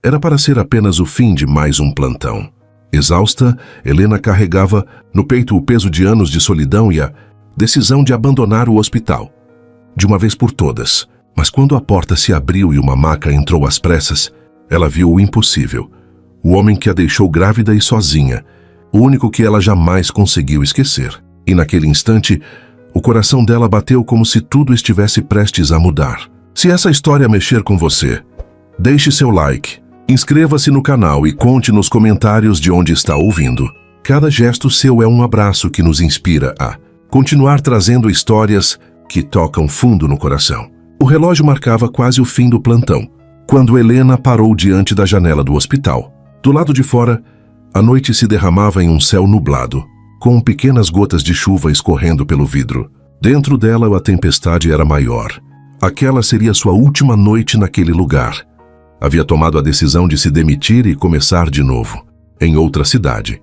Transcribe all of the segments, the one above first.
Era para ser apenas o fim de mais um plantão. Exausta, Helena carregava no peito o peso de anos de solidão e a decisão de abandonar o hospital. De uma vez por todas. Mas quando a porta se abriu e uma maca entrou às pressas, ela viu o impossível. O homem que a deixou grávida e sozinha. O único que ela jamais conseguiu esquecer. E naquele instante, o coração dela bateu como se tudo estivesse prestes a mudar. Se essa história mexer com você, deixe seu like, inscreva-se no canal e conte nos comentários de onde está ouvindo. Cada gesto seu é um abraço que nos inspira a continuar trazendo histórias que tocam fundo no coração. O relógio marcava quase o fim do plantão, quando Helena parou diante da janela do hospital. Do lado de fora, a noite se derramava em um céu nublado, com pequenas gotas de chuva escorrendo pelo vidro. Dentro dela, a tempestade era maior. Aquela seria sua última noite naquele lugar. Havia tomado a decisão de se demitir e começar de novo, em outra cidade,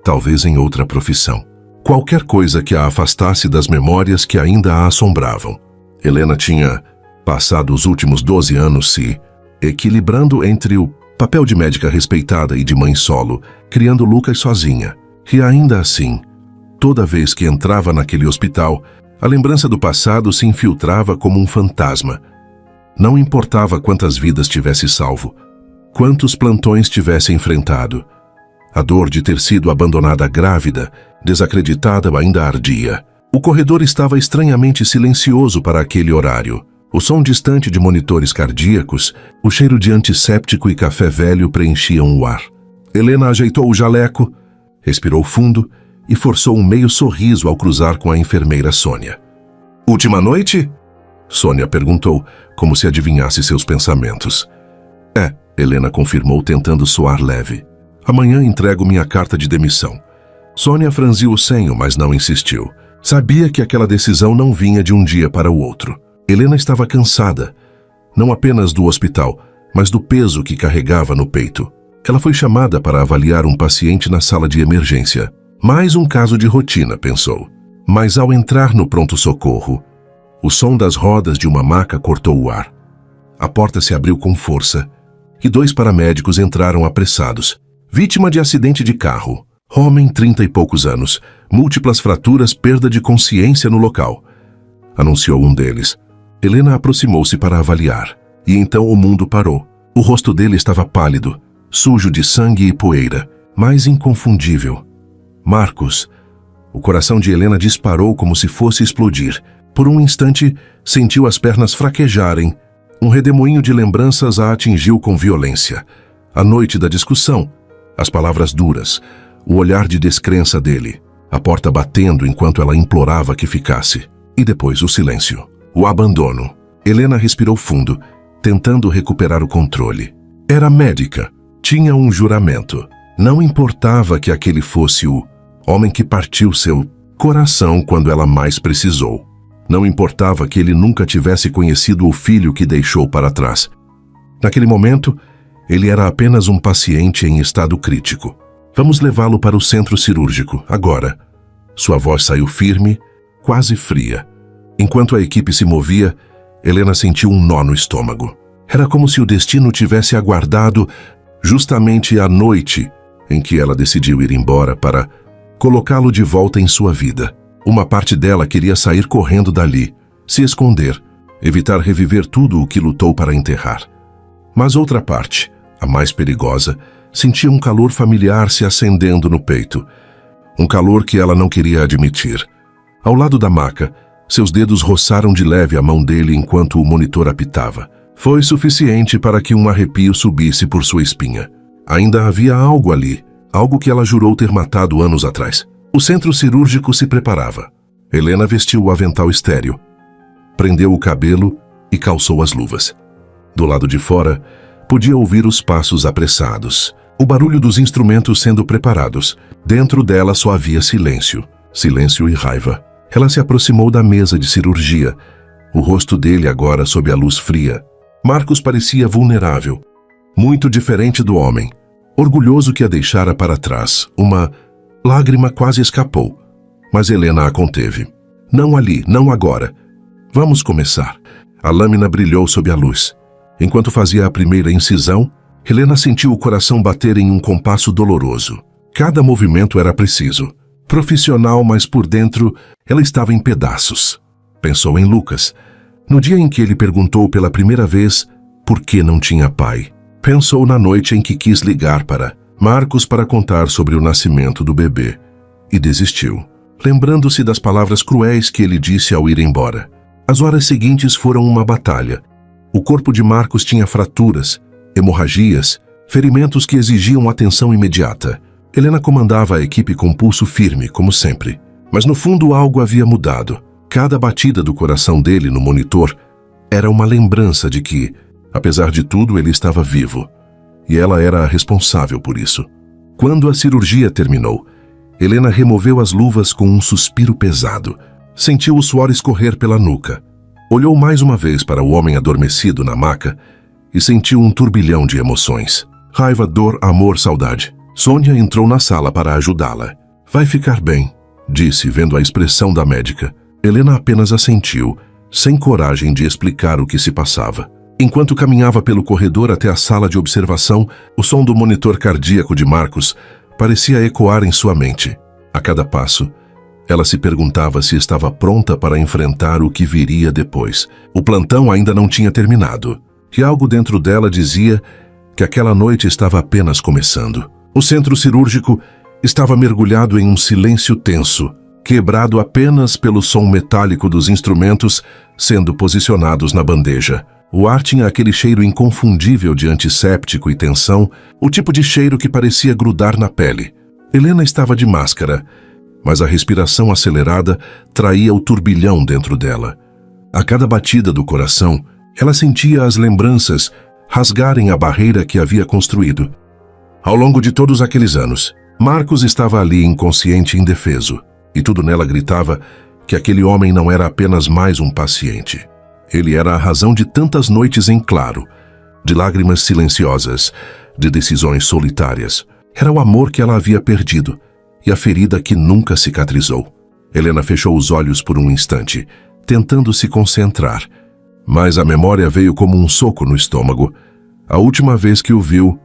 talvez em outra profissão. Qualquer coisa que a afastasse das memórias que ainda a assombravam. Helena tinha passado os últimos 12 anos se equilibrando entre o papel de médica respeitada e de mãe solo, criando Lucas sozinha. E ainda assim, toda vez que entrava naquele hospital, a lembrança do passado se infiltrava como um fantasma. Não importava quantas vidas tivesse salvo, quantos plantões tivesse enfrentado. A dor de ter sido abandonada grávida, desacreditada, ainda ardia. O corredor estava estranhamente silencioso para aquele horário. O som distante de monitores cardíacos, o cheiro de antisséptico e café velho preenchiam o ar. Helena ajeitou o jaleco, respirou fundo e forçou um meio sorriso ao cruzar com a enfermeira Sônia. "Última noite?" Sônia perguntou, como se adivinhasse seus pensamentos. "É", Helena confirmou, tentando soar leve. "Amanhã entrego minha carta de demissão." Sônia franziu o senho, mas não insistiu. Sabia que aquela decisão não vinha de um dia para o outro. Helena estava cansada, não apenas do hospital, mas do peso que carregava no peito. Ela foi chamada para avaliar um paciente na sala de emergência. Mais um caso de rotina, pensou. Mas ao entrar no pronto-socorro, o som das rodas de uma maca cortou o ar. A porta se abriu com força e 2 paramédicos entraram apressados. Vítima de acidente de carro. Homem, 30 e poucos anos. Múltiplas fraturas, perda de consciência no local. Anunciou um deles. Helena aproximou-se para avaliar. E então o mundo parou. O rosto dele estava pálido, sujo de sangue e poeira, mas inconfundível. Marcos. O coração de Helena disparou como se fosse explodir. Por um instante, sentiu as pernas fraquejarem. Um redemoinho de lembranças a atingiu com violência. A noite da discussão, as palavras duras, o olhar de descrença dele, a porta batendo enquanto ela implorava que ficasse. E depois o silêncio, o abandono. Helena respirou fundo, tentando recuperar o controle. Era médica, tinha um juramento. Não importava que aquele fosse o homem que partiu seu coração quando ela mais precisou. Não importava que ele nunca tivesse conhecido o filho que deixou para trás. Naquele momento, ele era apenas um paciente em estado crítico. "Vamos levá-lo para o centro cirúrgico, agora." Sua voz saiu firme, quase fria. Enquanto a equipe se movia, Helena sentiu um nó no estômago. Era como se o destino tivesse aguardado justamente a noite em que ela decidiu ir embora para colocá-lo de volta em sua vida. Uma parte dela queria sair correndo dali, se esconder, evitar reviver tudo o que lutou para enterrar. Mas outra parte, a mais perigosa, sentia um calor familiar se acendendo no peito. Um calor que ela não queria admitir. Ao lado da maca, seus dedos roçaram de leve a mão dele enquanto o monitor apitava. Foi suficiente para que um arrepio subisse por sua espinha. Ainda havia algo ali, algo que ela jurou ter matado anos atrás. O centro cirúrgico se preparava. Helena vestiu o avental estéril, prendeu o cabelo e calçou as luvas. Do lado de fora, podia ouvir os passos apressados, o barulho dos instrumentos sendo preparados. Dentro dela só havia silêncio, silêncio e raiva. Ela se aproximou da mesa de cirurgia, o rosto dele agora sob a luz fria. Marcos parecia vulnerável, muito diferente do homem, orgulhoso que a deixara para trás. Uma lágrima quase escapou, mas Helena a conteve. "Não ali, não agora. Vamos começar." A lâmina brilhou sob a luz. Enquanto fazia a primeira incisão, Helena sentiu o coração bater em um compasso doloroso. Cada movimento era preciso. Profissional, mas por dentro ela estava em pedaços. Pensou em Lucas, no dia em que ele perguntou pela primeira vez por que não tinha pai. Pensou na noite em que quis ligar para Marcos para contar sobre o nascimento do bebê. E desistiu, lembrando-se das palavras cruéis que ele disse ao ir embora. As horas seguintes foram uma batalha. O corpo de Marcos tinha fraturas, hemorragias, ferimentos que exigiam atenção imediata. Helena comandava a equipe com pulso firme, como sempre. Mas no fundo algo havia mudado. Cada batida do coração dele no monitor era uma lembrança de que, apesar de tudo, ele estava vivo. E ela era a responsável por isso. Quando a cirurgia terminou, Helena removeu as luvas com um suspiro pesado. Sentiu o suor escorrer pela nuca. Olhou mais uma vez para o homem adormecido na maca e sentiu um turbilhão de emoções. Raiva, dor, amor, saudade. Sônia entrou na sala para ajudá-la. Vai ficar bem, disse, vendo a expressão da médica. Helena apenas assentiu, sem coragem de explicar o que se passava. Enquanto caminhava pelo corredor até a sala de observação, o som do monitor cardíaco de Marcos parecia ecoar em sua mente. A cada passo, ela se perguntava se estava pronta para enfrentar o que viria depois. O plantão ainda não tinha terminado, e algo dentro dela dizia que aquela noite estava apenas começando. O centro cirúrgico estava mergulhado em um silêncio tenso, quebrado apenas pelo som metálico dos instrumentos sendo posicionados na bandeja. O ar tinha aquele cheiro inconfundível de antisséptico e tensão, o tipo de cheiro que parecia grudar na pele. Helena estava de máscara, mas a respiração acelerada traía o turbilhão dentro dela. A cada batida do coração, ela sentia as lembranças rasgarem a barreira que havia construído. Ao longo de todos aqueles anos, Marcos estava ali inconsciente e indefeso, e tudo nela gritava que aquele homem não era apenas mais um paciente. Ele era a razão de tantas noites em claro, de lágrimas silenciosas, de decisões solitárias. Era o amor que ela havia perdido e a ferida que nunca cicatrizou. Helena fechou os olhos por um instante, tentando se concentrar, mas a memória veio como um soco no estômago. A última vez que o viu,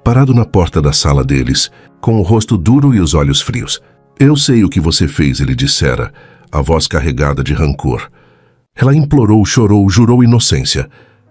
parado na porta da sala deles, com o rosto duro e os olhos frios. Eu sei o que você fez, ele dissera, a voz carregada de rancor. Ela implorou, chorou, jurou inocência,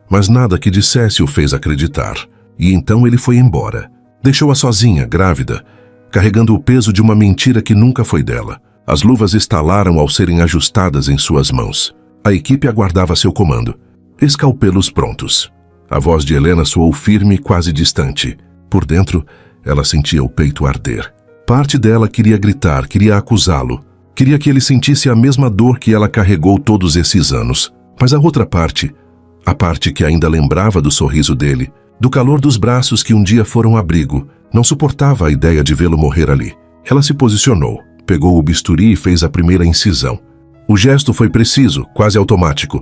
mas nada que dissesse o fez acreditar. E então ele foi embora. Deixou-a sozinha, grávida, carregando o peso de uma mentira que nunca foi dela. As luvas estalaram ao serem ajustadas em suas mãos. A equipe aguardava seu comando. Escalpelos prontos. A voz de Helena soou firme, quase distante. Por dentro, ela sentia o peito arder. Parte dela queria gritar, queria acusá-lo. Queria que ele sentisse a mesma dor que ela carregou todos esses anos. Mas a outra parte, a parte que ainda lembrava do sorriso dele, do calor dos braços que um dia foram abrigo, não suportava a ideia de vê-lo morrer ali. Ela se posicionou, pegou o bisturi e fez a primeira incisão. O gesto foi preciso, quase automático,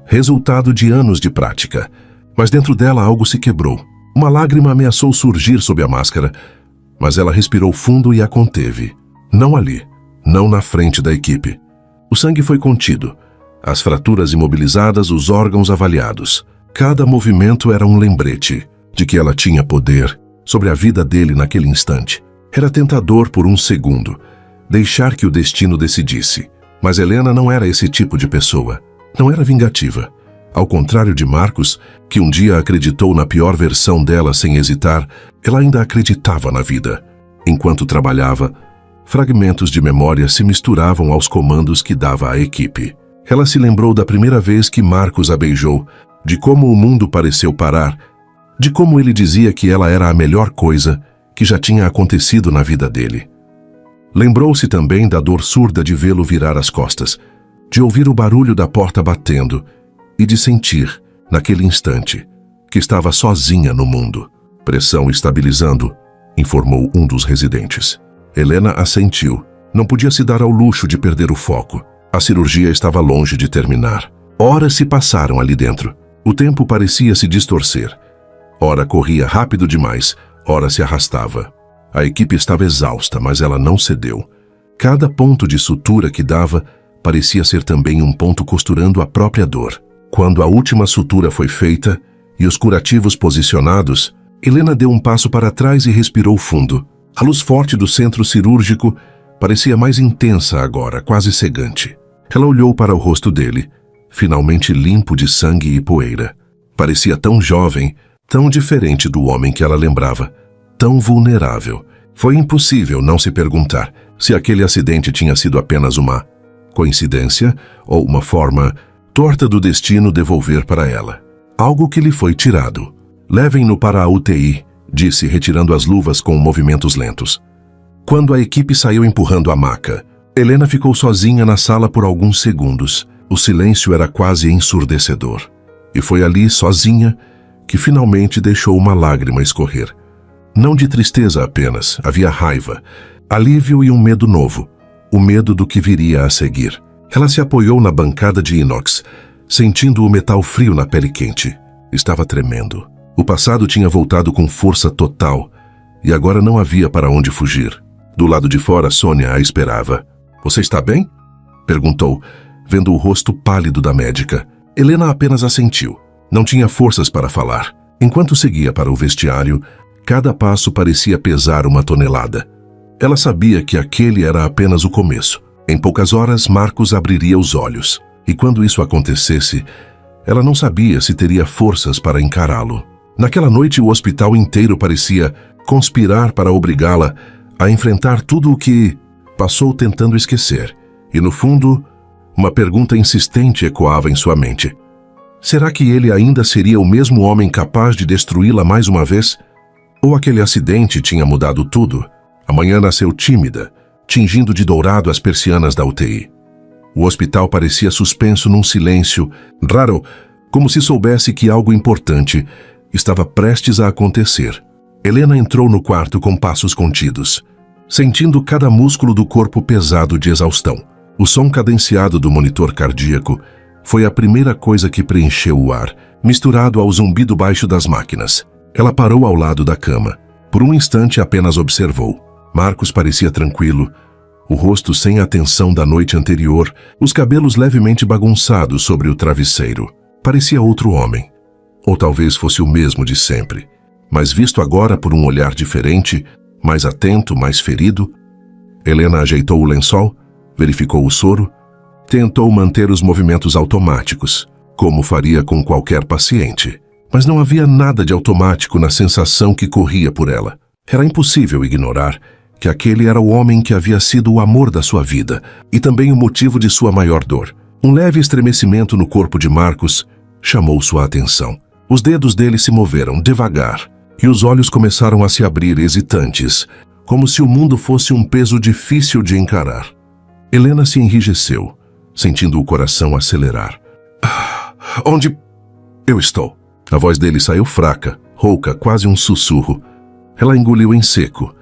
resultado de anos de prática. Mas dentro dela algo se quebrou. Uma lágrima ameaçou surgir sob a máscara, mas ela respirou fundo e a conteve. Não ali. Não na frente da equipe. O sangue foi contido, as fraturas imobilizadas, os órgãos avaliados. Cada movimento era um lembrete de que ela tinha poder sobre a vida dele naquele instante. Era tentador por um segundo, deixar que o destino decidisse. Mas Helena não era esse tipo de pessoa. Não era vingativa. Ao contrário de Marcos, que um dia acreditou na pior versão dela sem hesitar, ela ainda acreditava na vida. Enquanto trabalhava, fragmentos de memória se misturavam aos comandos que dava à equipe. Ela se lembrou da primeira vez que Marcos a beijou, de como o mundo pareceu parar, de como ele dizia que ela era a melhor coisa que já tinha acontecido na vida dele. Lembrou-se também da dor surda de vê-lo virar as costas, de ouvir o barulho da porta batendo e de sentir, naquele instante, que estava sozinha no mundo. Pressão estabilizando, informou um dos residentes. Helena assentiu. Não podia se dar ao luxo de perder o foco. A cirurgia estava longe de terminar. Horas se passaram ali dentro. O tempo parecia se distorcer. Ora corria rápido demais, ora se arrastava. A equipe estava exausta, mas ela não cedeu. Cada ponto de sutura que dava parecia ser também um ponto costurando a própria dor. Quando a última sutura foi feita e os curativos posicionados, Helena deu um passo para trás e respirou fundo. A luz forte do centro cirúrgico parecia mais intensa agora, quase cegante. Ela olhou para o rosto dele, finalmente limpo de sangue e poeira. Parecia tão jovem, tão diferente do homem que ela lembrava, tão vulnerável. Foi impossível não se perguntar se aquele acidente tinha sido apenas uma coincidência ou uma forma torta do destino devolver para ela algo que lhe foi tirado. Levem-no para a UTI, disse, retirando as luvas com movimentos lentos. Quando a equipe saiu empurrando a maca, Helena ficou sozinha na sala por alguns segundos. O silêncio era quase ensurdecedor. E foi ali, sozinha, que finalmente deixou uma lágrima escorrer. Não de tristeza apenas, havia raiva, alívio e um medo novo. O medo do que viria a seguir. Ela se apoiou na bancada de inox, sentindo o metal frio na pele quente. Estava tremendo. O passado tinha voltado com força total, e agora não havia para onde fugir. Do lado de fora, Sônia a esperava. "Você está bem?" perguntou, vendo o rosto pálido da médica. Helena apenas assentiu. Não tinha forças para falar. Enquanto seguia para o vestiário, cada passo parecia pesar uma tonelada. Ela sabia que aquele era apenas o começo. Em poucas horas, Marcos abriria os olhos. E quando isso acontecesse, ela não sabia se teria forças para encará-lo. Naquela noite, o hospital inteiro parecia conspirar para obrigá-la a enfrentar tudo o que passou tentando esquecer. E, no fundo, uma pergunta insistente ecoava em sua mente. Será que ele ainda seria o mesmo homem capaz de destruí-la mais uma vez? Ou aquele acidente tinha mudado tudo? A manhã nasceu tímida, tingindo de dourado as persianas da UTI. O hospital parecia suspenso num silêncio raro, como se soubesse que algo importante estava prestes a acontecer. Helena entrou no quarto com passos contidos, sentindo cada músculo do corpo pesado de exaustão. O som cadenciado do monitor cardíaco foi a primeira coisa que preencheu o ar, misturado ao zumbido baixo das máquinas. Ela parou ao lado da cama. Por um instante apenas observou. Marcos parecia tranquilo, o rosto sem a tensão da noite anterior, os cabelos levemente bagunçados sobre o travesseiro. Parecia outro homem. Ou talvez fosse o mesmo de sempre, mas visto agora por um olhar diferente, mais atento, mais ferido. Helena ajeitou o lençol, verificou o soro, tentou manter os movimentos automáticos, como faria com qualquer paciente. Mas não havia nada de automático na sensação que corria por ela. Era impossível ignorar que aquele era o homem que havia sido o amor da sua vida e também o motivo de sua maior dor. Um leve estremecimento no corpo de Marcos chamou sua atenção. Os dedos dele se moveram devagar e os olhos começaram a se abrir hesitantes, como se o mundo fosse um peso difícil de encarar. Helena se enrijeceu, sentindo o coração acelerar. Onde eu estou? A voz dele saiu fraca, rouca, quase um sussurro. Ela engoliu em seco,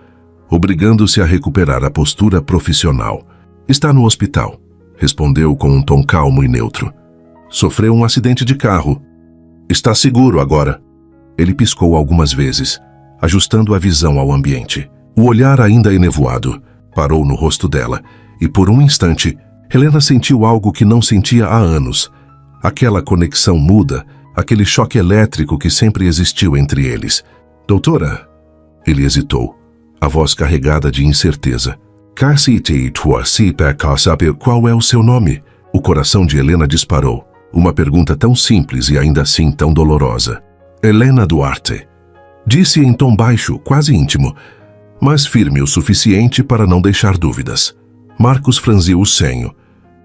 obrigando-se a recuperar a postura profissional. Está no hospital, respondeu com um tom calmo e neutro. Sofreu um acidente de carro. Está seguro agora. Ele piscou algumas vezes, ajustando a visão ao ambiente. O olhar ainda enevoado parou no rosto dela e, por um instante, Helena sentiu algo que não sentia há anos. Aquela conexão muda, aquele choque elétrico que sempre existiu entre eles. Doutora? Ele hesitou, a voz carregada de incerteza. Qual é o seu nome? O coração de Helena disparou. Uma pergunta tão simples e ainda assim tão dolorosa. Helena Duarte. Disse em tom baixo, quase íntimo, mas firme o suficiente para não deixar dúvidas. Marcos franziu o senho,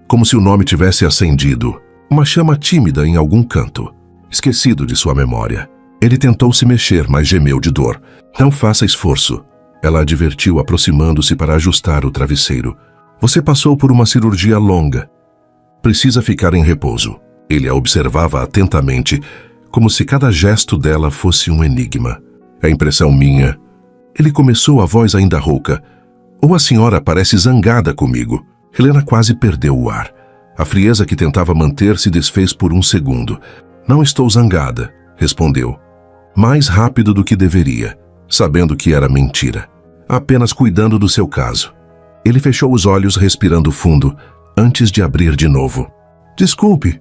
como se o nome tivesse acendido, uma chama tímida em algum canto, esquecido de sua memória. Ele tentou se mexer, mas gemeu de dor. Não faça esforço. Ela advertiu, aproximando-se para ajustar o travesseiro. Você passou por uma cirurgia longa. Precisa ficar em repouso. Ele a observava atentamente, como se cada gesto dela fosse um enigma. É impressão minha. Ele começou, a voz ainda rouca. Ou a senhora parece zangada comigo. Helena quase perdeu o ar. A frieza que tentava manter se desfez por um segundo. Não estou zangada, respondeu. Mais rápido do que deveria, sabendo que era mentira. Apenas cuidando do seu caso. Ele fechou os olhos, respirando fundo, antes de abrir de novo. Desculpe,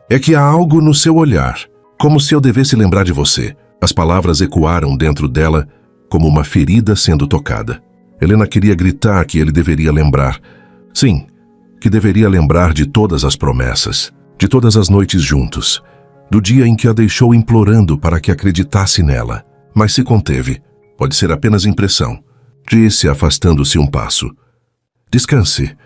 é que há algo no seu olhar, como se eu devesse lembrar de você. As palavras ecoaram dentro dela como uma ferida sendo tocada. Helena queria gritar que ele deveria lembrar. Sim, que deveria lembrar de todas as promessas, de todas as noites juntos, do dia em que a deixou implorando para que acreditasse nela. Mas se conteve. Pode ser apenas impressão, disse, afastando-se um passo. Descanse.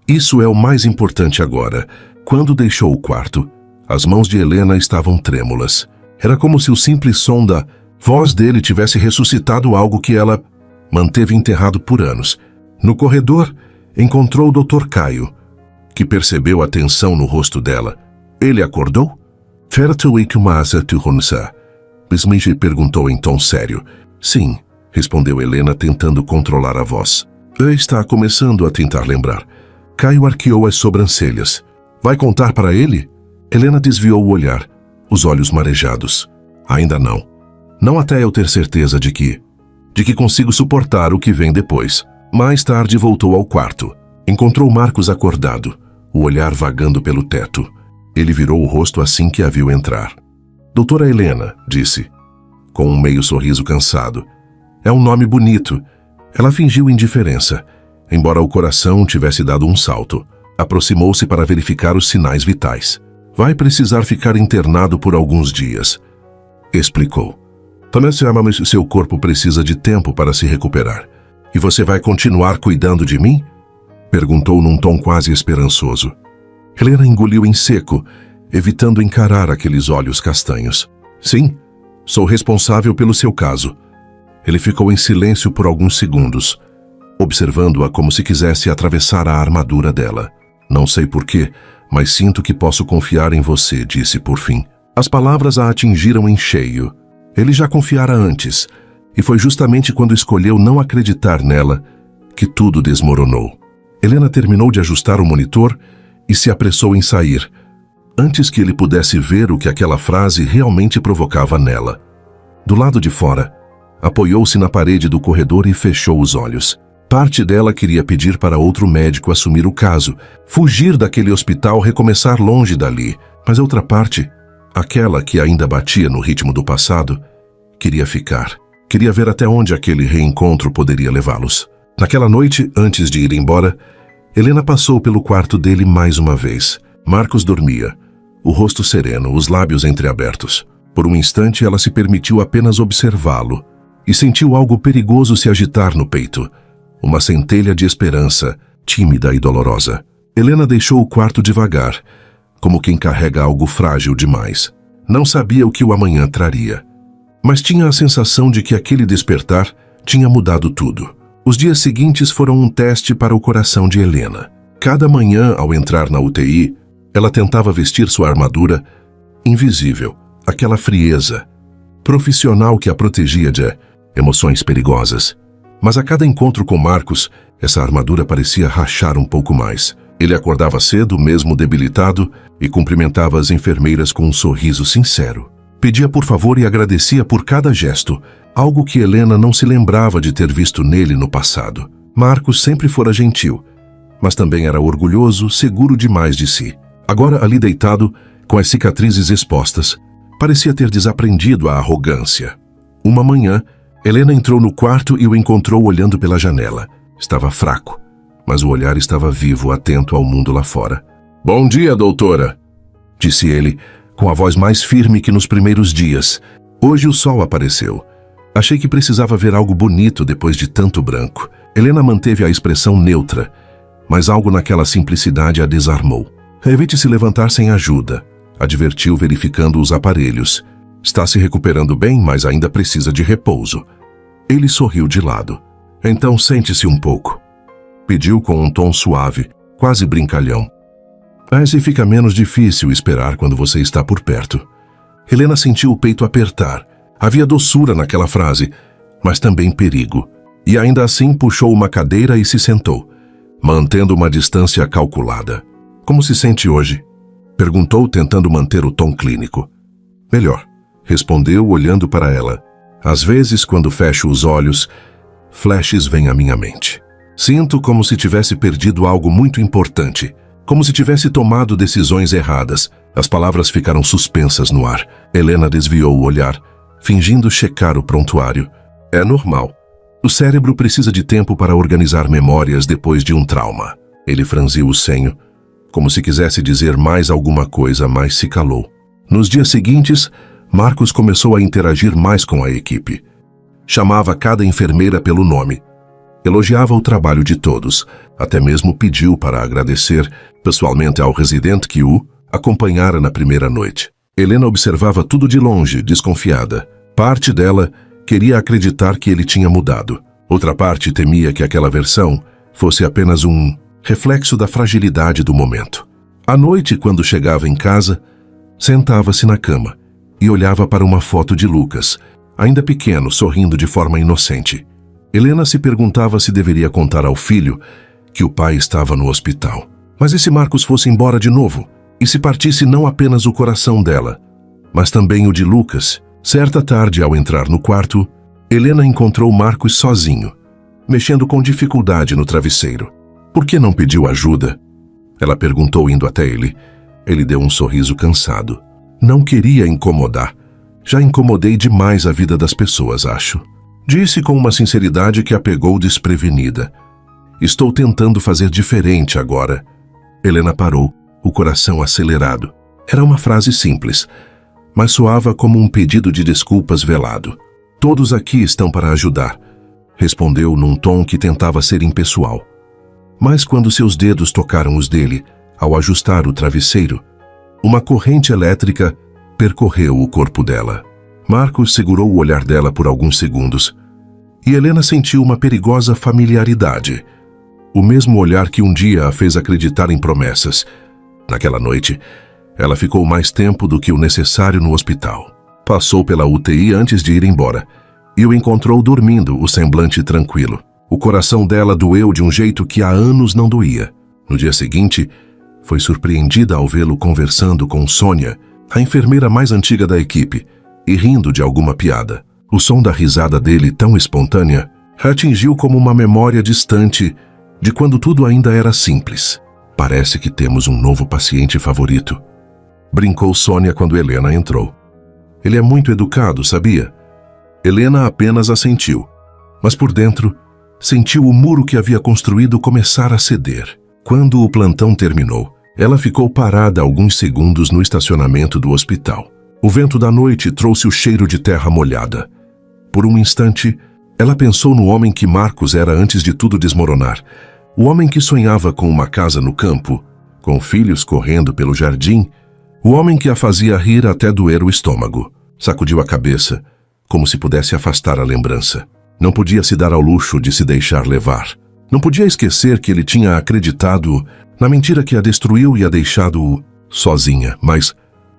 Isso é o mais importante agora. Quando deixou o quarto, as mãos de Helena estavam trêmulas. Era como se o simples som da voz dele tivesse ressuscitado algo que ela manteve enterrado por anos. No corredor, encontrou o Dr. Caio, que percebeu a tensão no rosto dela. Ele acordou? Smith perguntou em tom sério. Sim, respondeu Helena, tentando controlar a voz. Está começando a tentar lembrar. Caio arqueou as sobrancelhas. Vai contar para ele? Helena desviou o olhar, os olhos marejados. Ainda não. Não até eu ter certeza de que consigo suportar o que vem depois. Mais tarde voltou ao quarto. Encontrou Marcos acordado, o olhar vagando pelo teto. Ele virou o rosto assim que a viu entrar. Doutora Helena, disse, com um meio sorriso cansado. É um nome bonito. Ela fingiu indiferença, embora o coração tivesse dado um salto. Aproximou-se para verificar os sinais vitais. Vai precisar ficar internado por alguns dias, explicou. Seu corpo precisa de tempo para se recuperar. E você vai continuar cuidando de mim? Perguntou num tom quase esperançoso. Helena engoliu em seco, evitando encarar aqueles olhos castanhos. Sim, sou responsável pelo seu caso. Ele ficou em silêncio por alguns segundos, observando-a como se quisesse atravessar a armadura dela. Não sei porquê, mas sinto que posso confiar em você, disse por fim. As palavras a atingiram em cheio. Ele já confiara antes, e foi justamente quando escolheu não acreditar nela que tudo desmoronou. Helena terminou de ajustar o monitor e se apressou em sair, antes que ele pudesse ver o que aquela frase realmente provocava nela. Do lado de fora, apoiou-se na parede do corredor e fechou os olhos. Parte dela queria pedir para outro médico assumir o caso, fugir daquele hospital, recomeçar longe dali. Mas a outra parte, aquela que ainda batia no ritmo do passado, queria ficar. Queria ver até onde aquele reencontro poderia levá-los. Naquela noite, antes de ir embora, Helena passou pelo quarto dele mais uma vez. Marcos dormia, o rosto sereno, os lábios entreabertos. Por um instante, ela se permitiu apenas observá-lo e sentiu algo perigoso se agitar no peito. Uma centelha de esperança, tímida e dolorosa. Helena deixou o quarto devagar, como quem carrega algo frágil demais. Não sabia o que o amanhã traria, mas tinha a sensação de que aquele despertar tinha mudado tudo. Os dias seguintes foram um teste para o coração de Helena. Cada manhã, ao entrar na UTI, ela tentava vestir sua armadura invisível, aquela frieza profissional que a protegia de emoções perigosas. Mas a cada encontro com Marcos, essa armadura parecia rachar um pouco mais. Ele acordava cedo, mesmo debilitado, e cumprimentava as enfermeiras com um sorriso sincero. Pedia por favor e agradecia por cada gesto, algo que Helena não se lembrava de ter visto nele no passado. Marcos sempre fora gentil, mas também era orgulhoso, seguro demais de si. Agora, ali deitado, com as cicatrizes expostas, parecia ter desaprendido a arrogância. Uma manhã, Helena entrou no quarto e o encontrou olhando pela janela. Estava fraco, mas o olhar estava vivo, atento ao mundo lá fora. Bom dia, doutora, disse ele, com a voz mais firme que nos primeiros dias. Hoje o sol apareceu. Achei que precisava ver algo bonito depois de tanto branco. Helena manteve a expressão neutra, mas algo naquela simplicidade a desarmou. Evite se levantar sem ajuda, advertiu, verificando os aparelhos. Está se recuperando bem, mas ainda precisa de repouso. Ele sorriu de lado. Então sente-se um pouco, pediu com um tom suave, quase brincalhão. Assim fica menos difícil esperar quando você está por perto. Helena sentiu o peito apertar. Havia doçura naquela frase, mas também perigo. E ainda assim puxou uma cadeira e se sentou, mantendo uma distância calculada. Como se sente hoje? Perguntou, tentando manter o tom clínico. Melhor, respondeu, olhando para ela. Às vezes, quando fecho os olhos, flashes vêm à minha mente. Sinto como se tivesse perdido algo muito importante, como se tivesse tomado decisões erradas. As palavras ficaram suspensas no ar. Helena desviou o olhar, fingindo checar o prontuário. É normal. O cérebro precisa de tempo para organizar memórias depois de um trauma. Ele franziu o senho, como se quisesse dizer mais alguma coisa, mas se calou. Nos dias seguintes, Marcos começou a interagir mais com a equipe. Chamava cada enfermeira pelo nome. Elogiava o trabalho de todos, até mesmo pediu para agradecer pessoalmente ao residente que o acompanhara na primeira noite. Helena observava tudo de longe, desconfiada. Parte dela queria acreditar que ele tinha mudado. Outra parte temia que aquela versão fosse apenas um reflexo da fragilidade do momento. À noite, quando chegava em casa, sentava-se na cama e olhava para uma foto de Lucas, ainda pequeno, sorrindo de forma inocente. Helena se perguntava se deveria contar ao filho que o pai estava no hospital. Mas e se Marcos fosse embora de novo? E se partisse não apenas o coração dela, mas também o de Lucas? Certa tarde, ao entrar no quarto, Helena encontrou Marcos sozinho, mexendo com dificuldade no travesseiro. Por que não pediu ajuda? Ela perguntou indo até ele. Ele deu um sorriso cansado. Não queria incomodar. Já incomodei demais a vida das pessoas, acho. Disse com uma sinceridade que a pegou desprevenida. Estou tentando fazer diferente agora. Helena parou, o coração acelerado. Era uma frase simples, mas soava como um pedido de desculpas velado. Todos aqui estão para ajudar, respondeu num tom que tentava ser impessoal. Mas quando seus dedos tocaram os dele, ao ajustar o travesseiro, uma corrente elétrica percorreu o corpo dela. Marcos segurou o olhar dela por alguns segundos e Helena sentiu uma perigosa familiaridade. O mesmo olhar que um dia a fez acreditar em promessas. Naquela noite, ela ficou mais tempo do que o necessário no hospital. Passou pela UTI antes de ir embora e o encontrou dormindo, o semblante tranquilo. O coração dela doeu de um jeito que há anos não doía. No dia seguinte, foi surpreendida ao vê-lo conversando com Sônia, a enfermeira mais antiga da equipe, e rindo de alguma piada. O som da risada dele, tão espontânea, a atingiu como uma memória distante de quando tudo ainda era simples. Parece que temos um novo paciente favorito, brincou Sônia quando Helena entrou. Ele é muito educado, sabia? Helena apenas assentiu, mas por dentro sentiu o muro que havia construído começar a ceder. Quando o plantão terminou, ela ficou parada alguns segundos no estacionamento do hospital. O vento da noite trouxe o cheiro de terra molhada. Por um instante, ela pensou no homem que Marcos era antes de tudo desmoronar. O homem que sonhava com uma casa no campo, com filhos correndo pelo jardim. O homem que a fazia rir até doer o estômago. Sacudiu a cabeça, como se pudesse afastar a lembrança. Não podia se dar ao luxo de se deixar levar. Não podia esquecer que ele tinha acreditado na mentira que a destruiu e a deixado sozinha. Mas,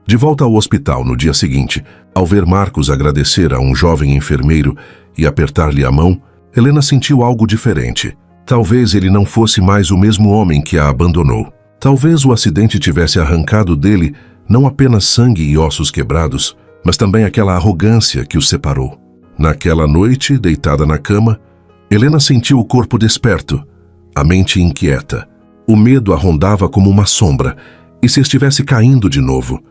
de volta ao hospital no dia seguinte, ao ver Marcos agradecer a um jovem enfermeiro e apertar-lhe a mão, Helena sentiu algo diferente. Talvez ele não fosse mais o mesmo homem que a abandonou. Talvez o acidente tivesse arrancado dele não apenas sangue e ossos quebrados, mas também aquela arrogância que os separou. Naquela noite, deitada na cama, Helena sentiu o corpo desperto, a mente inquieta. O medo a rondava como uma sombra. E se estivesse caindo de novo?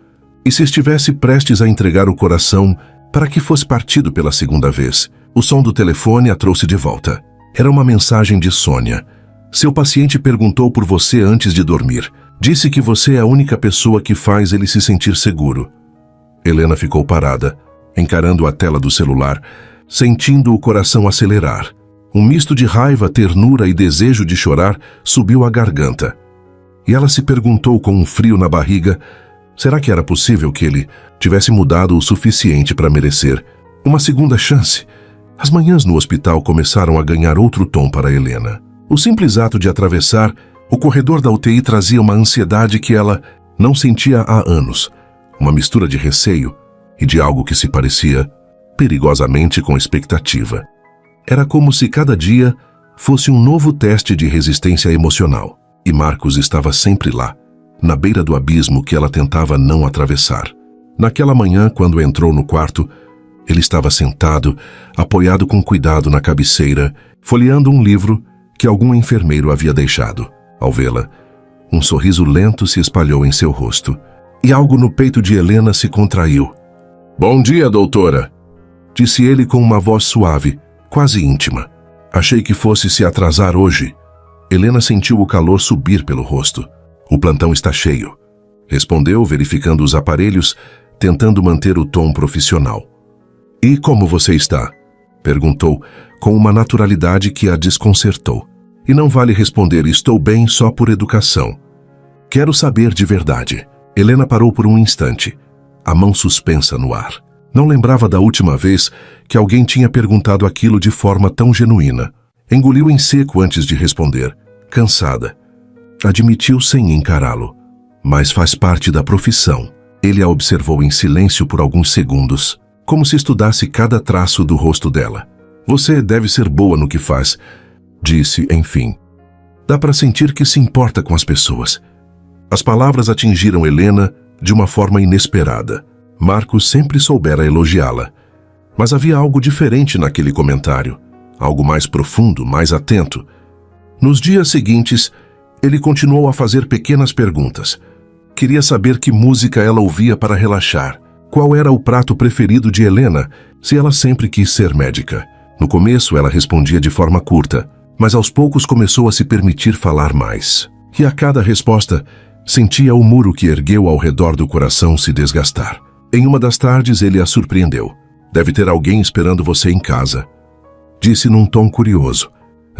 E se estivesse prestes a entregar o coração para que fosse partido pela segunda vez? O som do telefone a trouxe de volta. Era uma mensagem de Sônia. Seu paciente perguntou por você antes de dormir. Disse que você é a única pessoa que faz ele se sentir seguro. Helena ficou parada, encarando a tela do celular, sentindo o coração acelerar. Um misto de raiva, ternura e desejo de chorar subiu à garganta. E ela se perguntou com um frio na barriga, será que era possível que ele tivesse mudado o suficiente para merecer uma segunda chance? As manhãs no hospital começaram a ganhar outro tom para Helena. O simples ato de atravessar o corredor da UTI trazia uma ansiedade que ela não sentia há anos. Uma mistura de receio e de algo que se parecia perigosamente com expectativa. Era como se cada dia fosse um novo teste de resistência emocional. E Marcos estava sempre lá, na beira do abismo que ela tentava não atravessar. Naquela manhã, quando entrou no quarto, ele estava sentado, apoiado com cuidado na cabeceira, folheando um livro que algum enfermeiro havia deixado. Ao vê-la, um sorriso lento se espalhou em seu rosto, e algo no peito de Helena se contraiu. "Bom dia, doutora!" disse ele com uma voz suave, quase íntima. Achei que fosse se atrasar hoje. Helena sentiu o calor subir pelo rosto. O plantão está cheio, respondeu, verificando os aparelhos, tentando manter o tom profissional. E como você está? Perguntou, com uma naturalidade que a desconcertou. E não vale responder estou bem só por educação. Quero saber de verdade. Helena parou por um instante, a mão suspensa no ar. Não lembrava da última vez que alguém tinha perguntado aquilo de forma tão genuína. Engoliu em seco antes de responder, cansada. Admitiu sem encará-lo. Mas faz parte da profissão. Ele a observou em silêncio por alguns segundos, como se estudasse cada traço do rosto dela. Você deve ser boa no que faz, disse, enfim. Dá para sentir que se importa com as pessoas. As palavras atingiram Helena de uma forma inesperada. Marcos sempre soubera elogiá-la. Mas havia algo diferente naquele comentário. Algo mais profundo, mais atento. Nos dias seguintes, ele continuou a fazer pequenas perguntas. Queria saber que música ela ouvia para relaxar. Qual era o prato preferido de Helena, se ela sempre quis ser médica. No começo, ela respondia de forma curta, mas aos poucos começou a se permitir falar mais. E a cada resposta, sentia o muro que ergueu ao redor do coração se desgastar. Em uma das tardes, ele a surpreendeu. Deve ter alguém esperando você em casa. Disse num tom curioso.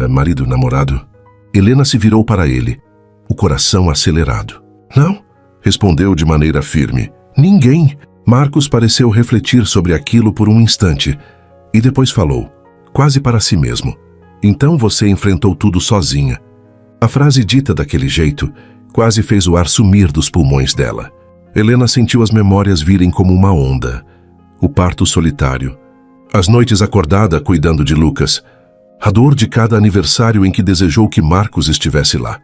Marido, namorado? Helena se virou para ele, o coração acelerado. Não, respondeu de maneira firme. Ninguém. Marcos pareceu refletir sobre aquilo por um instante e depois falou, quase para si mesmo. Então você enfrentou tudo sozinha. A frase dita daquele jeito quase fez o ar sumir dos pulmões dela. Helena sentiu as memórias virem como uma onda. O parto solitário. As noites acordada cuidando de Lucas. A dor de cada aniversário em que desejou que Marcos estivesse lá.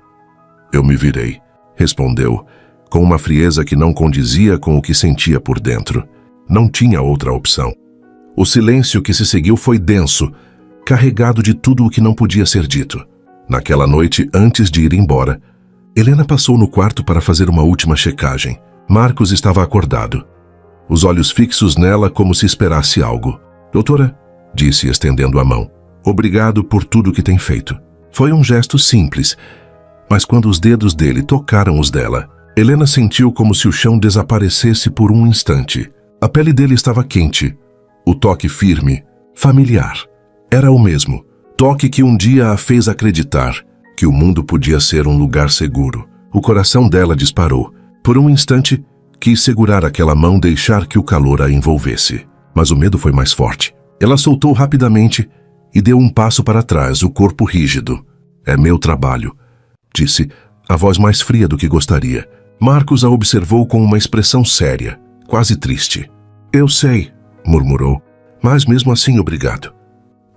Eu me virei, respondeu, com uma frieza que não condizia com o que sentia por dentro. Não tinha outra opção. O silêncio que se seguiu foi denso, carregado de tudo o que não podia ser dito. Naquela noite, antes de ir embora, Helena passou no quarto para fazer uma última checagem. Marcos estava acordado, os olhos fixos nela como se esperasse algo. Doutora, disse estendendo a mão, obrigado por tudo que tem feito. Foi um gesto simples, mas quando os dedos dele tocaram os dela, Helena sentiu como se o chão desaparecesse por um instante. A pele dele estava quente, o toque firme, familiar. Era o mesmo toque que um dia a fez acreditar que o mundo podia ser um lugar seguro. O coração dela disparou. Por um instante, quis segurar aquela mão, deixar que o calor a envolvesse. Mas o medo foi mais forte. Ela soltou rapidamente e deu um passo para trás, o corpo rígido. É meu trabalho, disse, a voz mais fria do que gostaria. Marcos a observou com uma expressão séria, quase triste. Eu sei, murmurou, mas mesmo assim obrigado.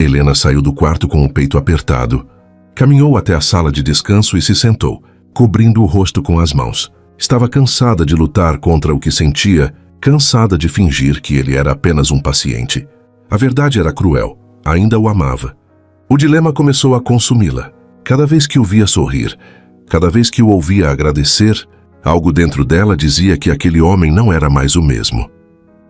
Helena saiu do quarto com o peito apertado. Caminhou até a sala de descanso e se sentou, cobrindo o rosto com as mãos. Estava cansada de lutar contra o que sentia, cansada de fingir que ele era apenas um paciente. A verdade era cruel, ainda o amava. O dilema começou a consumi-la. Cada vez que o via sorrir, cada vez que o ouvia agradecer, algo dentro dela dizia que aquele homem não era mais o mesmo.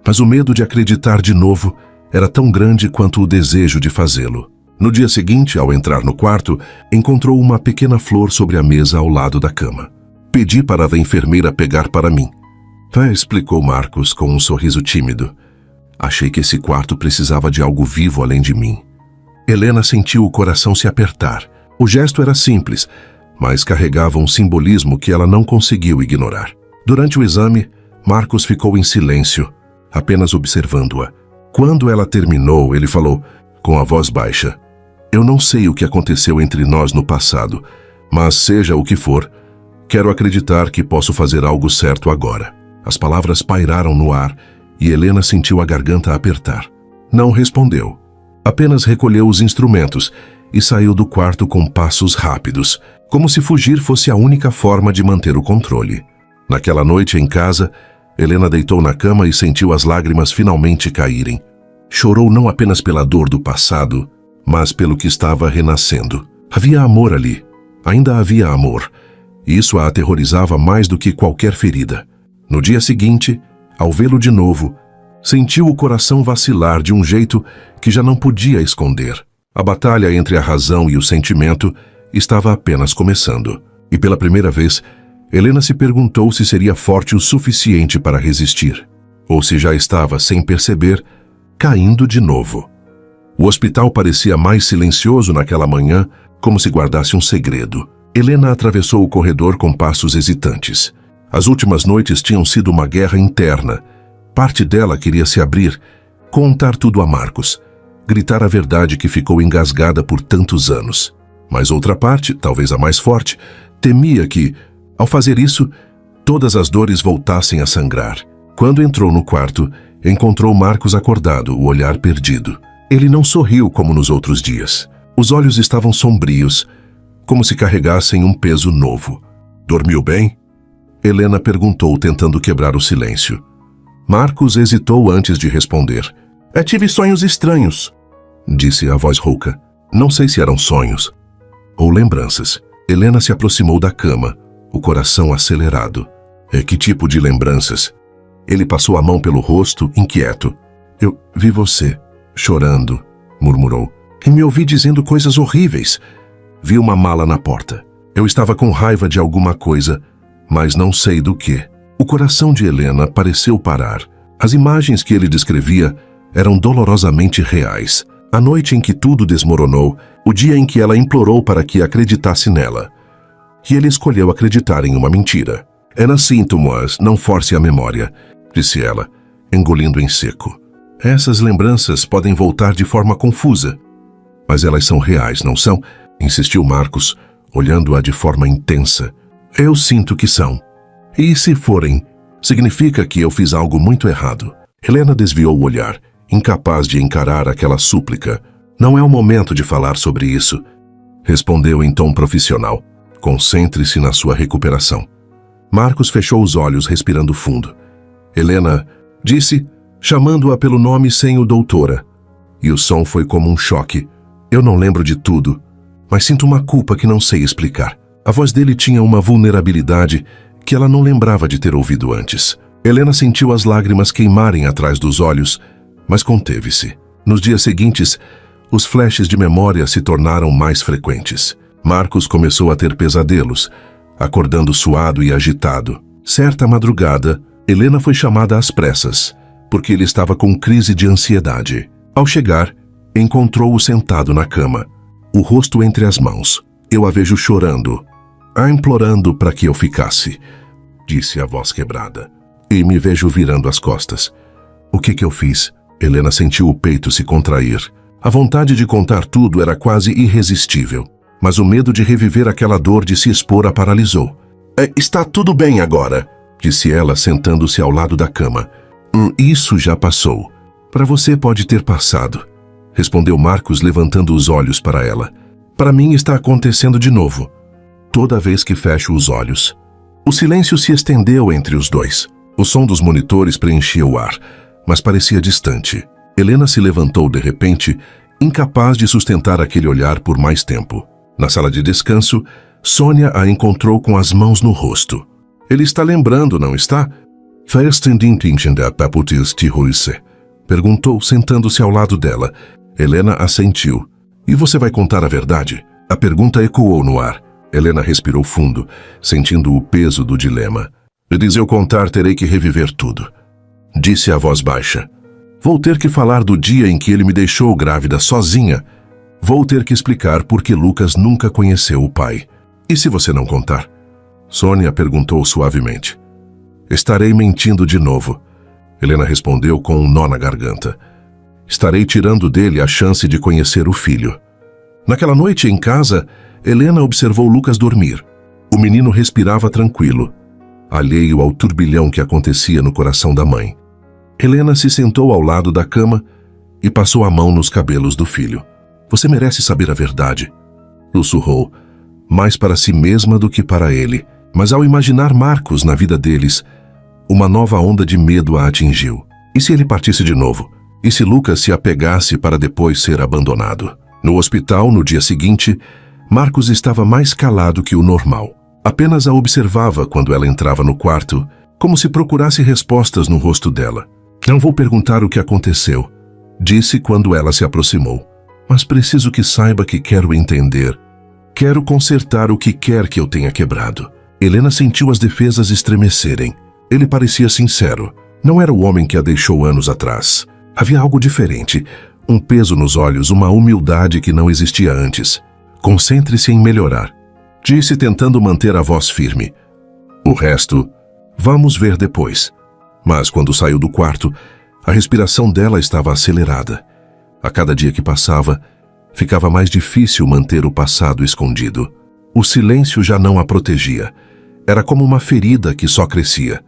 Mas o medo de acreditar de novo era tão grande quanto o desejo de fazê-lo. No dia seguinte, ao entrar no quarto, encontrou uma pequena flor sobre a mesa ao lado da cama. Pedi para a enfermeira pegar para mim. Explicou Marcos com um sorriso tímido. Achei que esse quarto precisava de algo vivo além de mim. Helena sentiu o coração se apertar. O gesto era simples, mas carregava um simbolismo que ela não conseguiu ignorar. Durante o exame, Marcos ficou em silêncio, apenas observando-a. Quando ela terminou, ele falou, com a voz baixa, eu não sei o que aconteceu entre nós no passado, mas seja o que for, quero acreditar que posso fazer algo certo agora. As palavras pairaram no ar e Helena sentiu a garganta apertar. Não respondeu. Apenas recolheu os instrumentos e saiu do quarto com passos rápidos, como se fugir fosse a única forma de manter o controle. Naquela noite em casa, Helena deitou na cama e sentiu as lágrimas finalmente caírem. Chorou não apenas pela dor do passado, mas pelo que estava renascendo. Havia amor ali. Ainda havia amor. E isso a aterrorizava mais do que qualquer ferida. No dia seguinte, ao vê-lo de novo, Sentiu o coração vacilar de um jeito que já não podia esconder. A batalha entre a razão e o sentimento estava apenas começando. E pela primeira vez, Helena se perguntou se seria forte o suficiente para resistir, ou se já estava, sem perceber, caindo de novo. O hospital parecia mais silencioso naquela manhã, como se guardasse um segredo. Helena atravessou o corredor com passos hesitantes. As últimas noites tinham sido uma guerra interna. Parte dela queria se abrir, contar tudo a Marcos, gritar a verdade que ficou engasgada por tantos anos. Mas outra parte, talvez a mais forte, temia que, ao fazer isso, todas as dores voltassem a sangrar. Quando entrou no quarto, encontrou Marcos acordado, o olhar perdido. Ele não sorriu como nos outros dias. Os olhos estavam sombrios, como se carregassem um peso novo. Dormiu bem? Helena perguntou, tentando quebrar o silêncio. Marcos hesitou antes de responder. Tive sonhos estranhos, disse a voz rouca. Não sei se eram sonhos ou lembranças. Helena se aproximou da cama, o coração acelerado. Que tipo de lembranças? Ele passou a mão pelo rosto, inquieto. Eu vi você, chorando, murmurou. E me ouvi dizendo coisas horríveis. Vi uma mala na porta. Eu estava com raiva de alguma coisa, mas não sei do que. O coração de Helena pareceu parar. As imagens que ele descrevia eram dolorosamente reais. A noite em que tudo desmoronou, o dia em que ela implorou para que acreditasse nela. E ele escolheu acreditar em uma mentira. Era assim, Thomas, não force a memória, disse ela, engolindo em seco. Essas lembranças podem voltar de forma confusa. Mas elas são reais, não são? Insistiu Marcos, olhando-a de forma intensa. Eu sinto que são. E se forem, significa que eu fiz algo muito errado. Helena desviou o olhar, incapaz de encarar aquela súplica. Não é o momento de falar sobre isso, respondeu em tom profissional. Concentre-se na sua recuperação. Marcos fechou os olhos, respirando fundo. Helena disse, chamando-a pelo nome sem o doutora. E o som foi como um choque. Eu não lembro de tudo, mas sinto uma culpa que não sei explicar. A voz dele tinha uma vulnerabilidade que ela não lembrava de ter ouvido antes. Helena sentiu as lágrimas queimarem atrás dos olhos, mas conteve-se. Nos dias seguintes, os flashes de memória se tornaram mais frequentes. Marcos começou a ter pesadelos, acordando suado e agitado. Certa madrugada, Helena foi chamada às pressas, porque ele estava com crise de ansiedade. Ao chegar, encontrou-o sentado na cama, o rosto entre as mãos. Eu a vejo chorando, implorando para que eu ficasse, disse a voz quebrada. E me vejo virando as costas. O que eu fiz? Helena sentiu o peito se contrair. A vontade de contar tudo era quase irresistível, mas o medo de reviver aquela dor de se expor a paralisou. Está tudo bem agora, disse ela, sentando-se ao lado da cama. Isso já passou. Para você pode ter passado, respondeu Marcos, levantando os olhos para ela. Para mim está acontecendo de novo. Toda vez que fecho os olhos. O silêncio se estendeu entre os dois. O som dos monitores preenchia o ar, mas parecia distante. Helena se levantou de repente, incapaz de sustentar aquele olhar por mais tempo. Na sala de descanso, Sônia a encontrou com as mãos no rosto. Ele está lembrando, não está? Perguntou, sentando-se ao lado dela. Helena assentiu. E você vai contar a verdade? A pergunta ecoou no ar. Helena respirou fundo, sentindo o peso do dilema. Se eu contar, terei que reviver tudo, disse a voz baixa. Vou ter que falar do dia em que ele me deixou grávida sozinha. Vou ter que explicar por que Lucas nunca conheceu o pai. E se você não contar? Sônia perguntou suavemente. Estarei mentindo de novo. Helena respondeu com um nó na garganta. Estarei tirando dele a chance de conhecer o filho. Naquela noite em casa, Helena observou Lucas dormir. O menino respirava tranquilo, alheio ao turbilhão que acontecia no coração da mãe. Helena se sentou ao lado da cama e passou a mão nos cabelos do filho. Você merece saber a verdade, sussurrou, mais para si mesma do que para ele. Mas ao imaginar Marcos na vida deles, uma nova onda de medo a atingiu. E se ele partisse de novo? E se Lucas se apegasse para depois ser abandonado? No hospital, no dia seguinte, Marcos estava mais calado que o normal. Apenas a observava quando ela entrava no quarto, como se procurasse respostas no rosto dela. Não vou perguntar o que aconteceu, disse quando ela se aproximou. Mas preciso que saiba que quero entender. Quero consertar o que quer que eu tenha quebrado. Helena sentiu as defesas estremecerem. Ele parecia sincero. Não era o homem que a deixou anos atrás. Havia algo diferente. Um peso nos olhos, uma humildade que não existia antes. Concentre-se em melhorar, disse tentando manter a voz firme. O resto, vamos ver depois. Mas quando saiu do quarto, a respiração dela estava acelerada. A cada dia que passava, ficava mais difícil manter o passado escondido. O silêncio já não a protegia. Era como uma ferida que só crescia.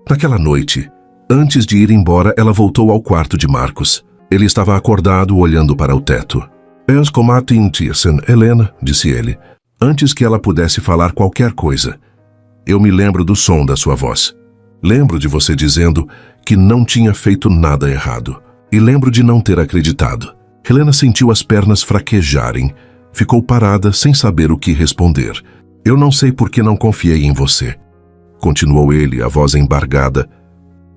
Naquela noite, antes de ir embora, ela voltou ao quarto de Marcos. Ele estava acordado, olhando para o teto. És como a Tintiersen, Helena, disse ele, antes que ela pudesse falar qualquer coisa. Eu me lembro do som da sua voz. Lembro de você dizendo que não tinha feito nada errado. E lembro de não ter acreditado. Helena sentiu as pernas fraquejarem. Ficou parada, sem saber o que responder. Eu não sei por que não confiei em você. Continuou ele, a voz embargada.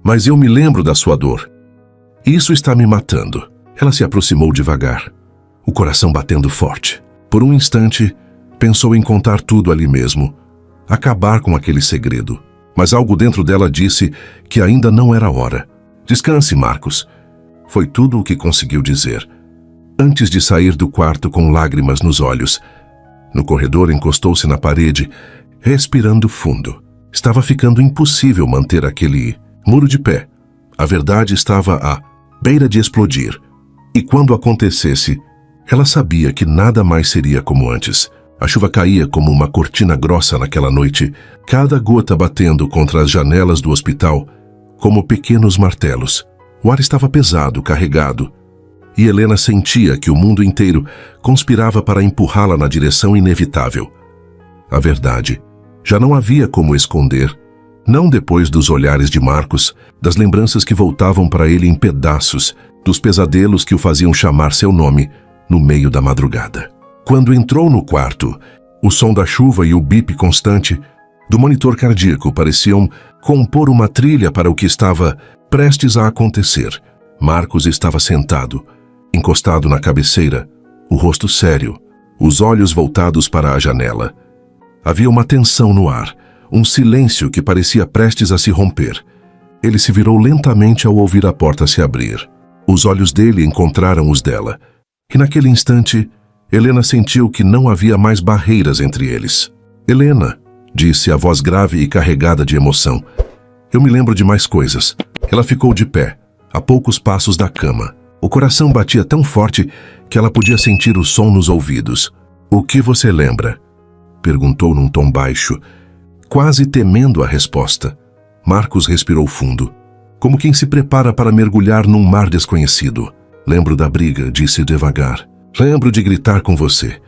Mas eu me lembro da sua dor. Isso está me matando. Ela se aproximou devagar, o coração batendo forte. Por um instante, pensou em contar tudo ali mesmo, acabar com aquele segredo. Mas algo dentro dela disse que ainda não era hora. Descanse, Marcos. Foi tudo o que conseguiu dizer. Antes de sair do quarto com lágrimas nos olhos. No corredor, encostou-se na parede, respirando fundo. Estava ficando impossível manter aquele muro de pé. A verdade estava à beira de explodir. E quando acontecesse, ela sabia que nada mais seria como antes. A chuva caía como uma cortina grossa naquela noite, cada gota batendo contra as janelas do hospital, como pequenos martelos. O ar estava pesado, carregado, e Helena sentia que o mundo inteiro conspirava para empurrá-la na direção inevitável. A verdade já não havia como esconder, não depois dos olhares de Marcos, das lembranças que voltavam para ele em pedaços, dos pesadelos que o faziam chamar seu nome no meio da madrugada. Quando entrou no quarto, o som da chuva e o bip constante do monitor cardíaco pareciam compor uma trilha para o que estava prestes a acontecer. Marcos estava sentado, encostado na cabeceira, o rosto sério, os olhos voltados para a janela. Havia uma tensão no ar, um silêncio que parecia prestes a se romper. Ele se virou lentamente ao ouvir a porta se abrir. Os olhos dele encontraram os dela, e naquele instante, Helena sentiu que não havia mais barreiras entre eles. Helena, disse a voz grave e carregada de emoção. Eu me lembro de mais coisas. Ela ficou de pé, a poucos passos da cama. O coração batia tão forte que ela podia sentir o som nos ouvidos. O que você lembra? Perguntou num tom baixo, quase temendo a resposta. Marcos respirou fundo, como quem se prepara para mergulhar num mar desconhecido. Lembro da briga, disse devagar. Lembro de gritar com você,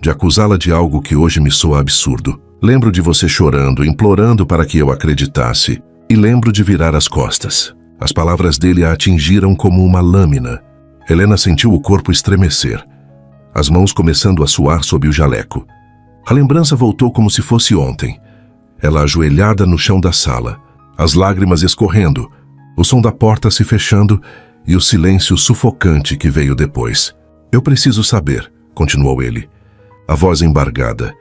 de acusá-la de algo que hoje me soa absurdo. Lembro de você chorando, implorando para que eu acreditasse. E lembro de virar as costas. As palavras dele a atingiram como uma lâmina. Helena sentiu o corpo estremecer, as mãos começando a suar sob o jaleco. A lembrança voltou como se fosse ontem. Ela ajoelhada no chão da sala, as lágrimas escorrendo, o som da porta se fechando e o silêncio sufocante que veio depois. Eu preciso saber, continuou ele, a voz embargada.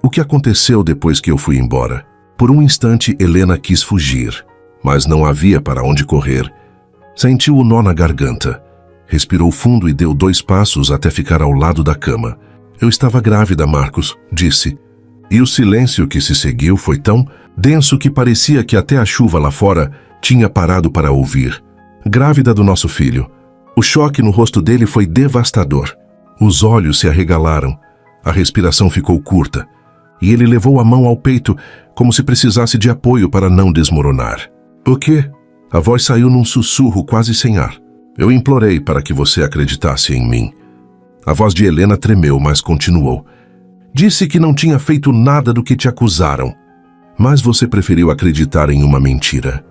O que aconteceu depois que eu fui embora? Por um instante, Helena quis fugir, mas não havia para onde correr. Sentiu o nó na garganta. Respirou fundo e deu 2 passos até ficar ao lado da cama. Eu estava grávida, Marcos, disse. E o silêncio que se seguiu foi tão denso que parecia que até a chuva lá fora tinha parado para ouvir. Grávida do nosso filho. O choque no rosto dele foi devastador. Os olhos se arregalaram. A respiração ficou curta. E ele levou a mão ao peito, como se precisasse de apoio para não desmoronar. O quê? A voz saiu num sussurro quase sem ar. Eu implorei para que você acreditasse em mim. A voz de Helena tremeu, mas continuou. Disse que não tinha feito nada do que te acusaram. Mas você preferiu acreditar em uma mentira.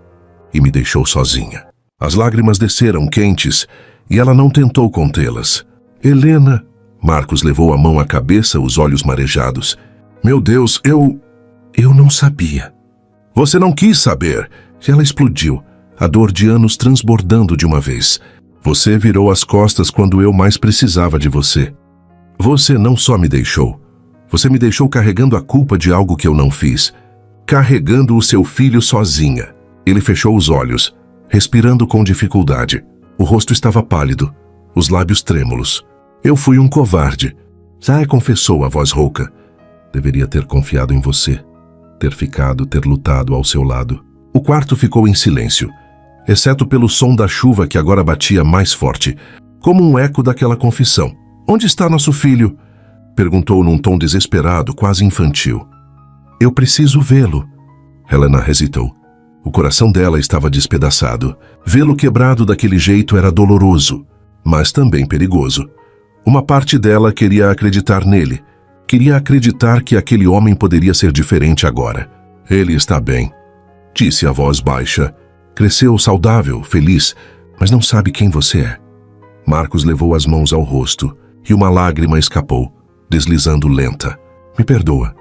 E me deixou sozinha. As lágrimas desceram quentes e ela não tentou contê-las. Helena... Marcos levou a mão à cabeça, os olhos marejados. Meu Deus, eu não sabia. Você não quis saber. Ela explodiu. a dor de anos transbordando de uma vez. Você virou as costas quando eu mais precisava de você. Você não só me deixou, você me deixou carregando a culpa de algo que eu não fiz, carregando o seu filho sozinha. Ele fechou os olhos, respirando com dificuldade. O rosto estava pálido, os lábios trêmulos. Eu fui um covarde. Zaya confessou a voz rouca. Deveria ter confiado em você, ter lutado ao seu lado. O quarto ficou em silêncio, exceto pelo som da chuva que agora batia mais forte, como um eco daquela confissão. Onde está nosso filho? Perguntou num tom desesperado, quase infantil. Eu preciso vê-lo. Helena hesitou. O coração dela estava despedaçado. Vê-lo quebrado daquele jeito era doloroso, mas também perigoso. Uma parte dela queria acreditar nele. Queria acreditar que aquele homem poderia ser diferente agora. Ele está bem, disse a voz baixa. Cresceu saudável, feliz, mas não sabe quem você é. Marcos levou as mãos ao rosto e uma lágrima escapou, deslizando lenta. Me perdoa,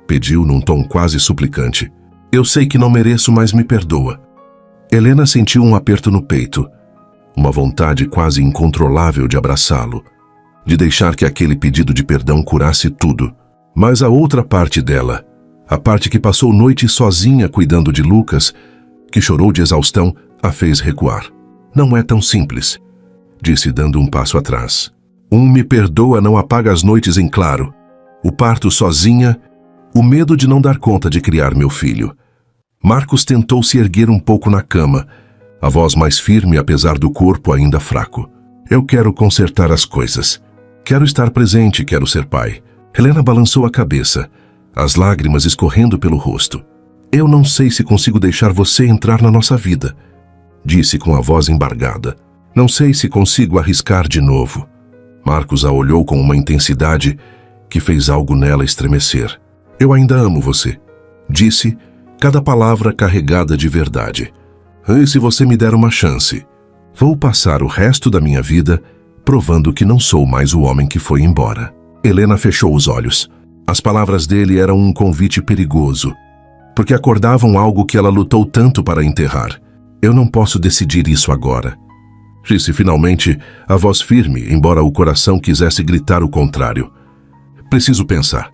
pediu num tom quase suplicante. Eu sei que não mereço, mas me perdoa. Helena sentiu um aperto no peito, uma vontade quase incontrolável de abraçá-lo, de deixar que aquele pedido de perdão curasse tudo. Mas a outra parte dela, a parte que passou noite sozinha cuidando de Lucas, que chorou de exaustão, a fez recuar. Não é tão simples, disse dando um passo atrás. Me perdoa não apaga as noites em claro. O parto sozinha, o medo de não dar conta de criar meu filho. Marcos tentou se erguer um pouco na cama, a voz mais firme apesar do corpo ainda fraco. Eu quero consertar as coisas. Quero estar presente, quero ser pai. Helena balançou a cabeça, as lágrimas escorrendo pelo rosto. Eu não sei se consigo deixar você entrar na nossa vida, disse com a voz embargada. Não sei se consigo arriscar de novo. Marcos a olhou com uma intensidade que fez algo nela estremecer. Eu ainda amo você, disse, cada palavra carregada de verdade. E se você me der uma chance, vou passar o resto da minha vida provando que não sou mais o homem que foi embora. Helena fechou os olhos. As palavras dele eram um convite perigoso, porque acordavam algo que ela lutou tanto para enterrar. Eu não posso decidir isso agora, disse finalmente, a voz firme, embora o coração quisesse gritar o contrário. Preciso pensar.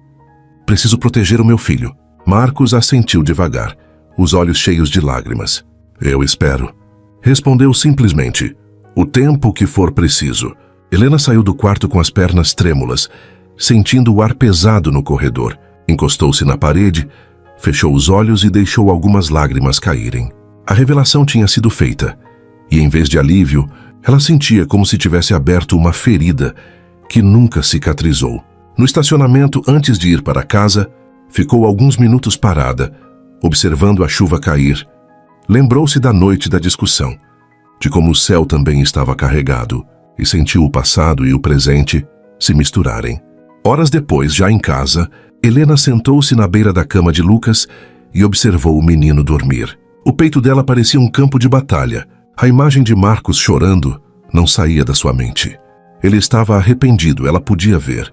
Preciso proteger o meu filho. Marcos assentiu devagar, os olhos cheios de lágrimas. Eu espero. Respondeu simplesmente. O tempo que for preciso. Helena saiu do quarto com as pernas trêmulas, sentindo o ar pesado no corredor. Encostou-se na parede, fechou os olhos e deixou algumas lágrimas caírem. A revelação tinha sido feita, e em vez de alívio, ela sentia como se tivesse aberto uma ferida que nunca cicatrizou. No estacionamento, antes de ir para casa, ficou alguns minutos parada, observando a chuva cair. Lembrou-se da noite da discussão, de como o céu também estava carregado, e sentiu o passado e o presente se misturarem. Horas depois, já em casa, Helena sentou-se na beira da cama de Lucas e observou o menino dormir. O peito dela parecia um campo de batalha. A imagem de Marcos chorando não saía da sua mente. Ele estava arrependido, ela podia ver.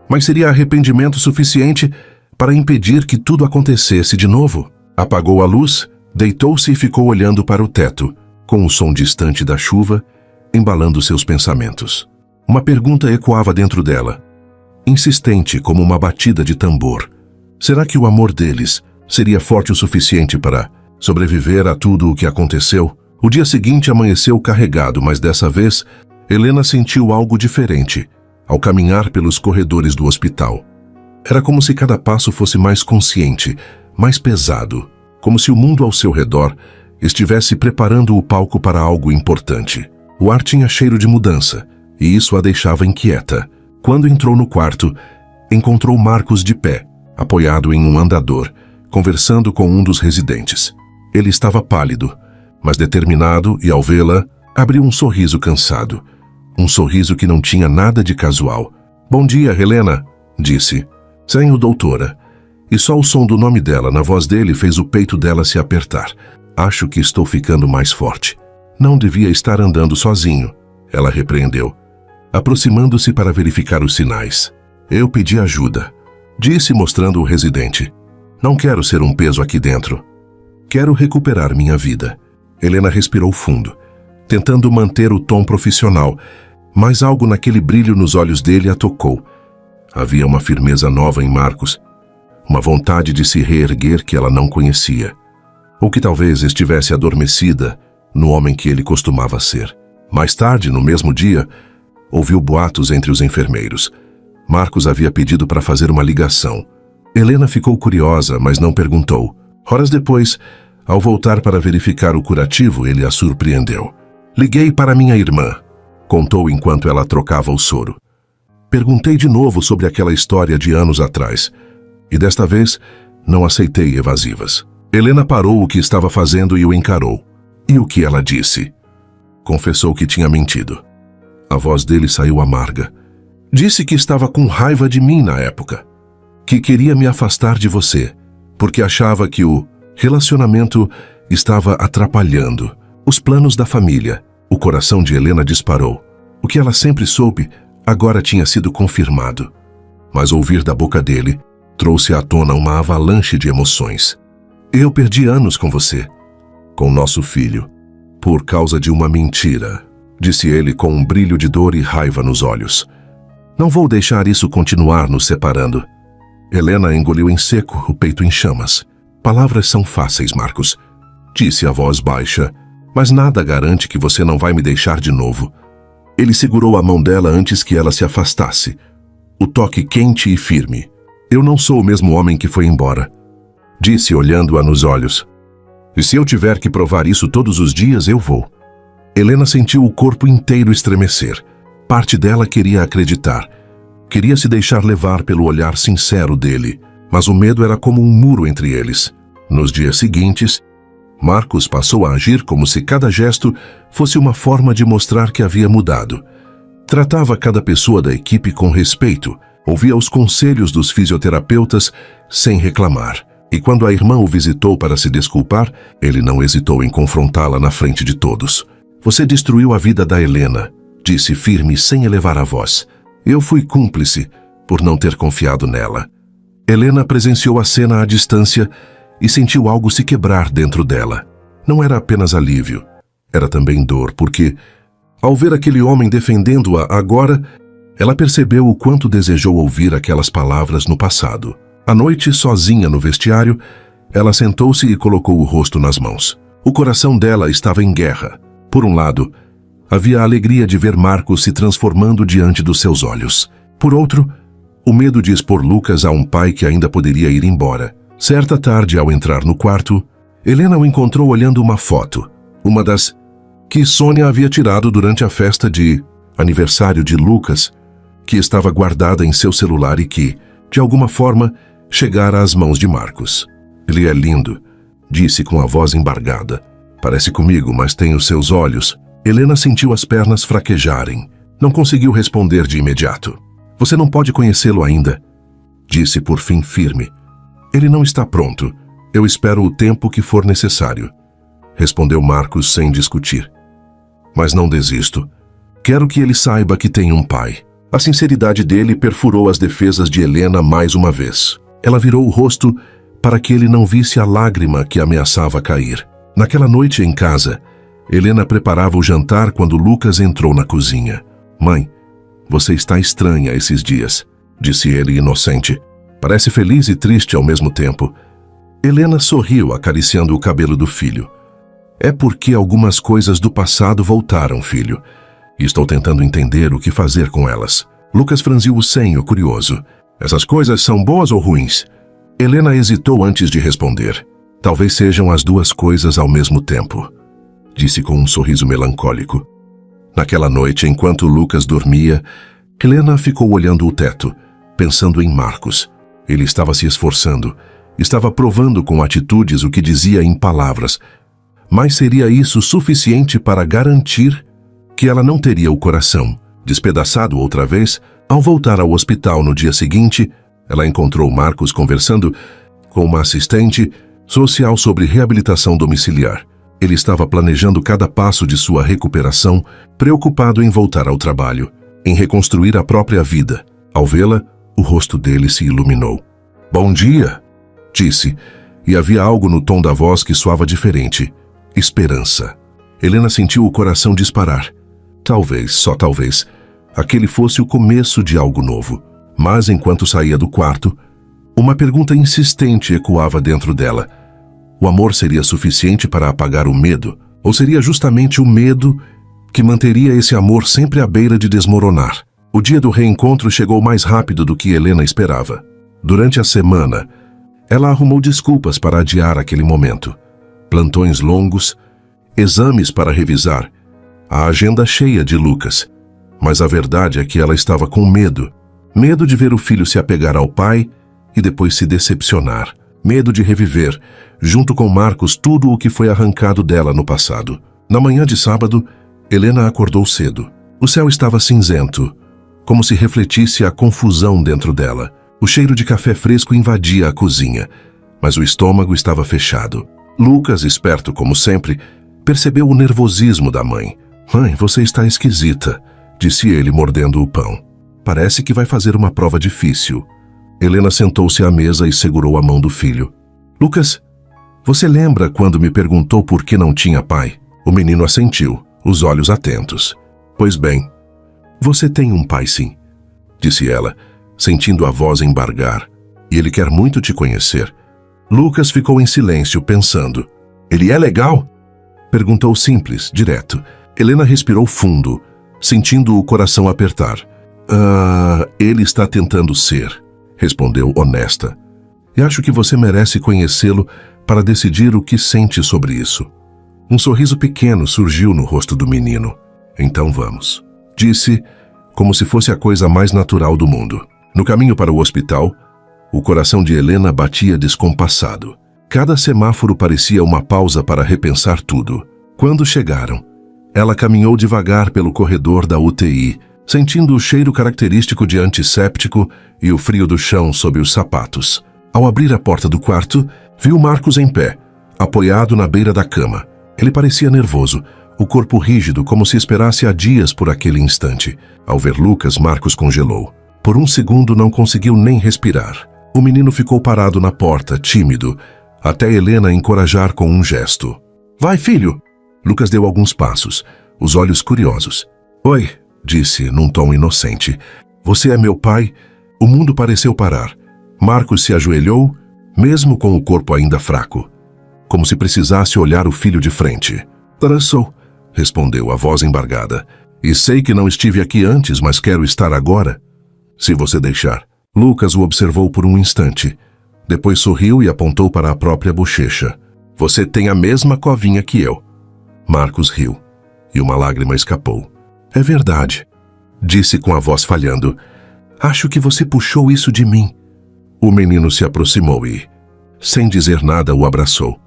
Mas seria arrependimento suficiente para impedir que tudo acontecesse de novo? Apagou a luz, deitou-se e ficou olhando para o teto, com o som distante da chuva, embalando seus pensamentos. Uma pergunta ecoava dentro dela, insistente como uma batida de tambor. Será que o amor deles seria forte o suficiente para sobreviver a tudo o que aconteceu? O dia seguinte amanheceu carregado, mas dessa vez, Helena sentiu algo diferente ao caminhar pelos corredores do hospital. Era como se cada passo fosse mais consciente, mais pesado, como se o mundo ao seu redor estivesse preparando o palco para algo importante. O ar tinha cheiro de mudança, e isso a deixava inquieta. Quando entrou no quarto, encontrou Marcos de pé, apoiado em um andador, conversando com um dos residentes. Ele estava pálido, mas determinado, e ao vê-la, abriu um sorriso cansado. Um sorriso que não tinha nada de casual. Bom dia, Helena, disse. Senhor doutora. E só o som do nome dela na voz dele fez o peito dela se apertar. Acho que estou ficando mais forte. Não devia estar andando sozinho, ela repreendeu, aproximando-se para verificar os sinais. Eu pedi ajuda, disse mostrando o residente. Não quero ser um peso aqui dentro. Quero recuperar minha vida. Helena respirou fundo, tentando manter o tom profissional, mas algo naquele brilho nos olhos dele a tocou. Havia uma firmeza nova em Marcos, uma vontade de se reerguer que ela não conhecia, ou que talvez estivesse adormecida no homem que ele costumava ser. Mais tarde, no mesmo dia, ouviu boatos entre os enfermeiros. Marcos havia pedido para fazer uma ligação. Helena ficou curiosa, mas não perguntou. Horas depois, ao voltar para verificar o curativo, ele a surpreendeu. Liguei para minha irmã, contou enquanto ela trocava o soro. Perguntei de novo sobre aquela história de anos atrás, e desta vez não aceitei evasivas. Helena parou o que estava fazendo e o encarou. E o que ela disse? Confessou que tinha mentido. A voz dele saiu amarga. Disse que estava com raiva de mim na época, que queria me afastar de você, porque achava que o relacionamento estava atrapalhando os planos da família. O coração de Helena disparou. O que ela sempre soube agora tinha sido confirmado. Mas ouvir da boca dele trouxe à tona uma avalanche de emoções. Eu perdi anos com você, com nosso filho, por causa de uma mentira, disse ele com um brilho de dor e raiva nos olhos. Não vou deixar isso continuar nos separando. Helena engoliu em seco, o peito em chamas. Palavras são fáceis, Marcos, disse a voz baixa, mas nada garante que você não vai me deixar de novo. Ele segurou a mão dela antes que ela se afastasse. O toque quente e firme. Eu não sou o mesmo homem que foi embora, disse olhando-a nos olhos. E se eu tiver que provar isso todos os dias, eu vou. Helena sentiu o corpo inteiro estremecer. Parte dela queria acreditar. Queria se deixar levar pelo olhar sincero dele, mas o medo era como um muro entre eles. Nos dias seguintes, Marcos passou a agir como se cada gesto fosse uma forma de mostrar que havia mudado. Tratava cada pessoa da equipe com respeito, ouvia os conselhos dos fisioterapeutas sem reclamar. E quando a irmã o visitou para se desculpar, ele não hesitou em confrontá-la na frente de todos. Você destruiu a vida da Helena, disse firme sem elevar a voz. Eu fui cúmplice por não ter confiado nela. Helena presenciou a cena à distância e sentiu algo se quebrar dentro dela. Não era apenas alívio, era também dor, porque, ao ver aquele homem defendendo-a agora, ela percebeu o quanto desejou ouvir aquelas palavras no passado. À noite, sozinha no vestiário, ela sentou-se e colocou o rosto nas mãos. O coração dela estava em guerra. Por um lado, havia a alegria de ver Marcos se transformando diante dos seus olhos. Por outro, o medo de expor Lucas a um pai que ainda poderia ir embora. Certa tarde, ao entrar no quarto, Helena o encontrou olhando uma foto, uma das que Sônia havia tirado durante a festa de aniversário de Lucas, que estava guardada em seu celular e que, de alguma forma, chegara às mãos de Marcos. Ele é lindo, disse com a voz embargada. Parece comigo, mas tem os seus olhos. Helena sentiu as pernas fraquejarem. Não conseguiu responder de imediato. Você não pode conhecê-lo ainda, disse por fim firme. Ele não está pronto. Eu espero o tempo que for necessário, respondeu Marcos sem discutir. Mas não desisto. Quero que ele saiba que tem um pai. A sinceridade dele perfurou as defesas de Helena mais uma vez. Ela virou o rosto para que ele não visse a lágrima que ameaçava cair. Naquela noite em casa, Helena preparava o jantar quando Lucas entrou na cozinha. Mãe, você está estranha esses dias, disse ele inocente. Parece feliz e triste ao mesmo tempo. Helena sorriu, acariciando o cabelo do filho. É porque algumas coisas do passado voltaram, filho. E estou tentando entender o que fazer com elas. Lucas franziu o senho, curioso. Essas coisas são boas ou ruins? Helena hesitou antes de responder. Talvez sejam as duas coisas ao mesmo tempo, disse com um sorriso melancólico. Naquela noite, enquanto Lucas dormia, Helena ficou olhando o teto, pensando em Marcos. Ele estava se esforçando, estava provando com atitudes o que dizia em palavras. Mas seria isso suficiente para garantir que ela não teria o coração despedaçado outra vez? Ao voltar ao hospital no dia seguinte, ela encontrou Marcos conversando com uma assistente social sobre reabilitação domiciliar. Ele estava planejando cada passo de sua recuperação, preocupado em voltar ao trabalho, em reconstruir a própria vida. Ao vê-la, o rosto dele se iluminou. Bom dia, disse, e havia algo no tom da voz que soava diferente. esperança. Helena sentiu o coração disparar. Talvez, só talvez, aquele fosse o começo de algo novo. Mas enquanto saía do quarto, uma pergunta insistente ecoava dentro dela. O amor seria suficiente para apagar o medo? Ou seria justamente o medo que manteria esse amor sempre à beira de desmoronar? O dia do reencontro chegou mais rápido do que Helena esperava. Durante a semana, ela arrumou desculpas para adiar aquele momento. Plantões longos, exames para revisar, a agenda cheia de Lucas. Mas a verdade é que ela estava com medo. Medo de ver o filho se apegar ao pai e depois se decepcionar. Medo de reviver, junto com Marcos, tudo o que foi arrancado dela no passado. Na manhã de sábado, Helena acordou cedo. O céu estava cinzento, como se refletisse a confusão dentro dela. O cheiro de café fresco invadia a cozinha, mas o estômago estava fechado. Lucas, esperto como sempre, percebeu o nervosismo da mãe. "Mãe, você está esquisita", disse ele, mordendo o pão. "Parece que vai fazer uma prova difícil." Helena sentou-se à mesa e segurou a mão do filho. "Lucas, você lembra quando me perguntou por que não tinha pai?" O menino assentiu, os olhos atentos. "Pois bem, você tem um pai sim", disse ela, sentindo a voz embargar. "E ele quer muito te conhecer." Lucas ficou em silêncio, pensando. "Ele é legal?" Perguntou simples, direto. Helena respirou fundo, sentindo o coração apertar. Ele está tentando ser", respondeu honesta. "E acho que você merece conhecê-lo para decidir o que sente sobre isso." Um sorriso pequeno surgiu no rosto do menino. "Então vamos", disse, como se fosse a coisa mais natural do mundo. No caminho para o hospital, o coração de Helena batia descompassado. Cada semáforo parecia uma pausa para repensar tudo. Quando chegaram, ela caminhou devagar pelo corredor da UTI, sentindo o cheiro característico de antisséptico e o frio do chão sob os sapatos. Ao abrir a porta do quarto, viu Marcos em pé, apoiado na beira da cama. Ele parecia nervoso, o corpo rígido, como se esperasse há dias por aquele instante. Ao ver Lucas, Marcos congelou. Por um segundo não conseguiu nem respirar. O menino ficou parado na porta, tímido, até Helena encorajar com um gesto. "Vai, filho!" Lucas deu alguns passos, os olhos curiosos. "Oi", disse num tom inocente. "Você é meu pai?" O mundo pareceu parar. Marcos se ajoelhou, mesmo com o corpo ainda fraco, como se precisasse olhar o filho de frente. "Sou", respondeu a voz embargada. "E sei que não estive aqui antes, mas quero estar agora, se você deixar." Lucas o observou por um instante. Depois sorriu e apontou para a própria bochecha. "Você tem a mesma covinha que eu." Marcos riu, e uma lágrima escapou. "É verdade", disse com a voz falhando. "Acho que você puxou isso de mim." O menino se aproximou e, sem dizer nada, o abraçou.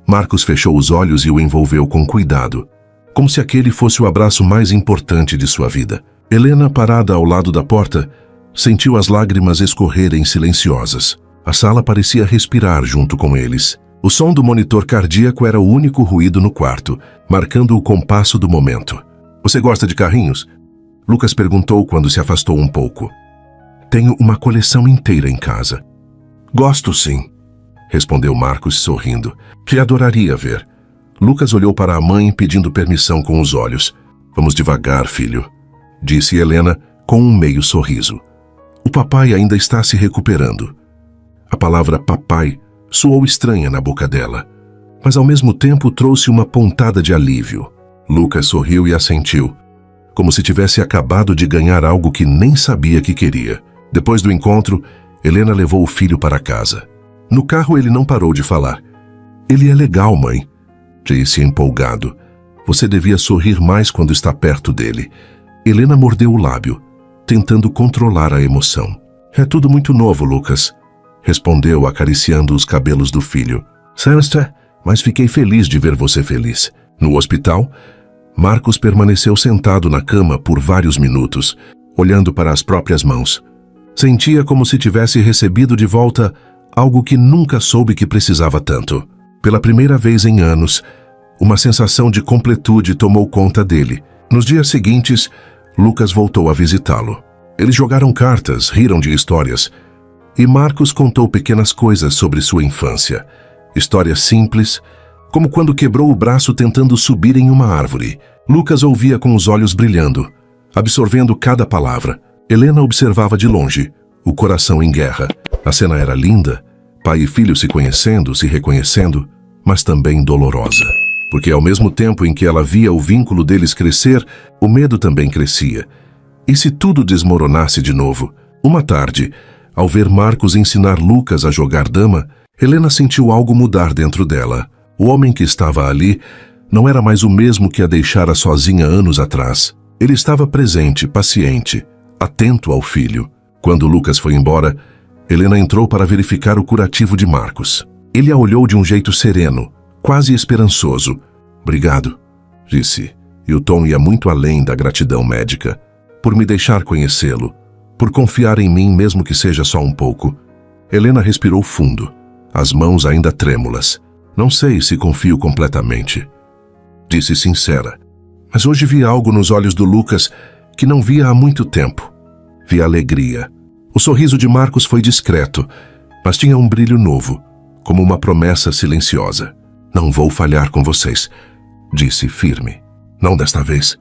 Marcos fechou os olhos e o envolveu com cuidado, como se aquele fosse o abraço mais importante de sua vida. Helena, parada ao lado da porta, sentiu as lágrimas escorrerem silenciosas. A sala parecia respirar junto com eles. O som do monitor cardíaco era o único ruído no quarto, marcando o compasso do momento. "Você gosta de carrinhos?" Lucas perguntou quando se afastou um pouco. "Tenho uma coleção inteira em casa." "Gosto sim", respondeu Marcos sorrindo. "Te adoraria ver." Lucas olhou para a mãe pedindo permissão com os olhos. "Vamos devagar, filho", disse Helena com um meio sorriso. "O papai ainda está se recuperando." A palavra papai soou estranha na boca dela, mas ao mesmo tempo trouxe uma pontada de alívio. Lucas sorriu e assentiu, como se tivesse acabado de ganhar algo que nem sabia que queria. Depois do encontro, Helena levou o filho para casa. No carro ele não parou de falar. "Ele é legal, mãe", disse empolgado. "Você devia sorrir mais quando está perto dele." Helena mordeu o lábio, tentando controlar a emoção. "É tudo muito novo, Lucas", respondeu acariciando os cabelos do filho. "Certo, mas fiquei feliz de ver você feliz." No hospital, Marcos permaneceu sentado na cama por vários minutos, olhando para as próprias mãos. Sentia como se tivesse recebido de volta algo que nunca soube que precisava tanto. Pela primeira vez em anos, uma sensação de completude tomou conta dele. Nos dias seguintes, Lucas voltou a visitá-lo. Eles jogaram cartas, riram de histórias, e Marcos contou pequenas coisas sobre sua infância. Histórias simples, como quando quebrou o braço tentando subir em uma árvore. Lucas ouvia com os olhos brilhando, absorvendo cada palavra. Helena observava de longe, o coração em guerra. A cena era linda, pai e filho se conhecendo, se reconhecendo, mas também dolorosa. Porque ao mesmo tempo em que ela via o vínculo deles crescer, o medo também crescia. E se tudo desmoronasse de novo? Uma tarde, ao ver Marcos ensinar Lucas a jogar dama, Helena sentiu algo mudar dentro dela. O homem que estava ali não era mais o mesmo que a deixara sozinha anos atrás. Ele estava presente, paciente, atento ao filho. Quando Lucas foi embora, Helena entrou para verificar o curativo de Marcos. Ele a olhou de um jeito sereno, quase esperançoso. "Obrigado", disse, e o tom ia muito além da gratidão médica. "Por me deixar conhecê-lo, por confiar em mim mesmo que seja só um pouco." Helena respirou fundo, as mãos ainda trêmulas. "Não sei se confio completamente", disse sincera. Mas hoje vi algo nos olhos do Lucas que não via há muito tempo. Vi alegria. O sorriso de Marcos foi discreto, mas tinha um brilho novo, como uma promessa silenciosa. "Não vou falhar com vocês", disse firme. "Não desta vez."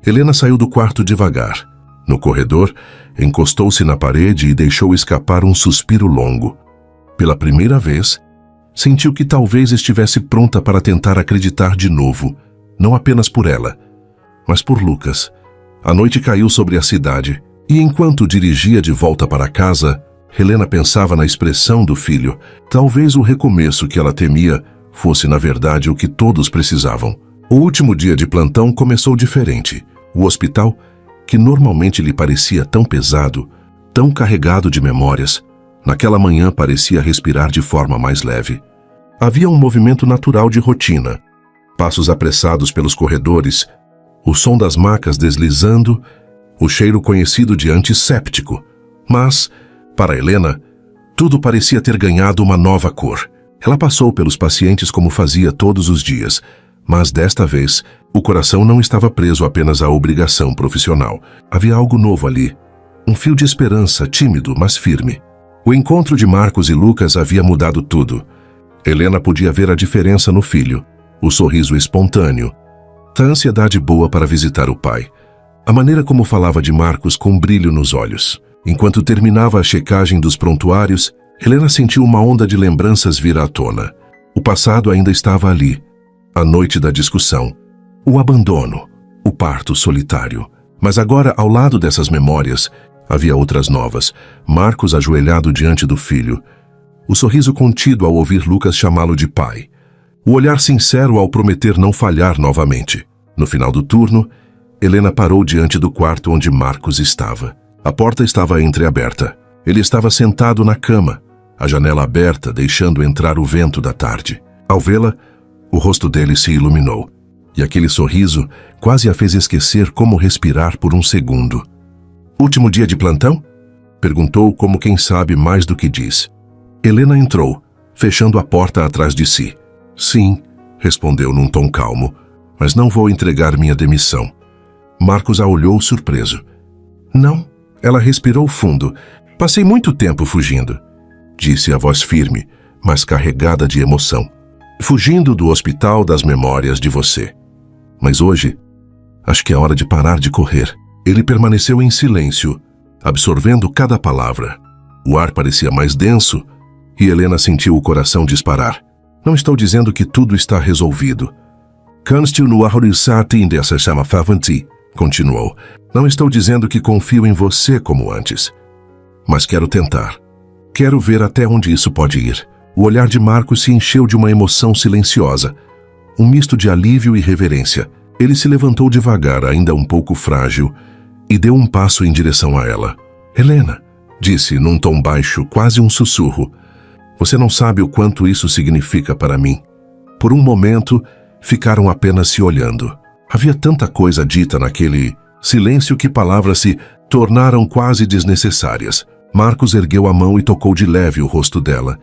Helena saiu do quarto devagar. No corredor, encostou-se na parede e deixou escapar um suspiro longo. Pela primeira vez, sentiu que talvez estivesse pronta para tentar acreditar de novo, não apenas por ela, mas por Lucas. A noite caiu sobre a cidade, e enquanto dirigia de volta para casa, Helena pensava na expressão do filho. Talvez o recomeço que ela temia fosse, na verdade, o que todos precisavam. O último dia de plantão começou diferente. O hospital, que normalmente lhe parecia tão pesado, tão carregado de memórias, naquela manhã parecia respirar de forma mais leve. Havia um movimento natural de rotina, passos apressados pelos corredores, o som das macas deslizando, o cheiro conhecido de antisséptico. Mas, para Helena, tudo parecia ter ganhado uma nova cor. Ela passou pelos pacientes como fazia todos os dias, mas desta vez, o coração não estava preso apenas à obrigação profissional. Havia algo novo ali, um fio de esperança, tímido, mas firme. O encontro de Marcos e Lucas havia mudado tudo. Helena podia ver a diferença no filho, o sorriso espontâneo, a ansiedade boa para visitar o pai, a maneira como falava de Marcos com brilho nos olhos. Enquanto terminava a checagem dos prontuários, Helena sentiu uma onda de lembranças vir à tona. O passado ainda estava ali, a noite da discussão, o abandono, o parto solitário. Mas agora, ao lado dessas memórias, havia outras novas. Marcos ajoelhado diante do filho, o sorriso contido ao ouvir Lucas chamá-lo de pai, o olhar sincero ao prometer não falhar novamente. No final do turno, Helena parou diante do quarto onde Marcos estava. A porta estava entreaberta. Ele estava sentado na cama, a janela aberta, deixando entrar o vento da tarde. Ao vê-la, o rosto dele se iluminou, e aquele sorriso quase a fez esquecer como respirar por um segundo. "Último dia de plantão?" perguntou, como quem sabe mais do que diz. Helena entrou, fechando a porta atrás de si. "Sim", respondeu num tom calmo, "mas não vou entregar minha demissão." Marcos a olhou surpreso. "Não?" Ela respirou fundo. "Passei muito tempo fugindo", disse a voz firme, mas carregada de emoção. "Fugindo do hospital, das memórias de você. Mas hoje, acho que é hora de parar de correr." Ele permaneceu em silêncio, absorvendo cada palavra. O ar parecia mais denso, e Helena sentiu o coração disparar. "Não estou dizendo que tudo está resolvido." "Kannst no arrorisate in dessa chama favanti", continuou. "Não estou dizendo que confio em você como antes. Mas quero tentar. Quero ver até onde isso pode ir." O olhar de Marcos se encheu de uma emoção silenciosa, um misto de alívio e reverência. Ele se levantou devagar, ainda um pouco frágil, e deu um passo em direção a ela. "Helena", disse num tom baixo, quase um sussurro, "você não sabe o quanto isso significa para mim." Por um momento, ficaram apenas se olhando. Havia tanta coisa dita naquele silêncio que palavras se tornaram quase desnecessárias. Marcos ergueu a mão e tocou de leve o rosto dela,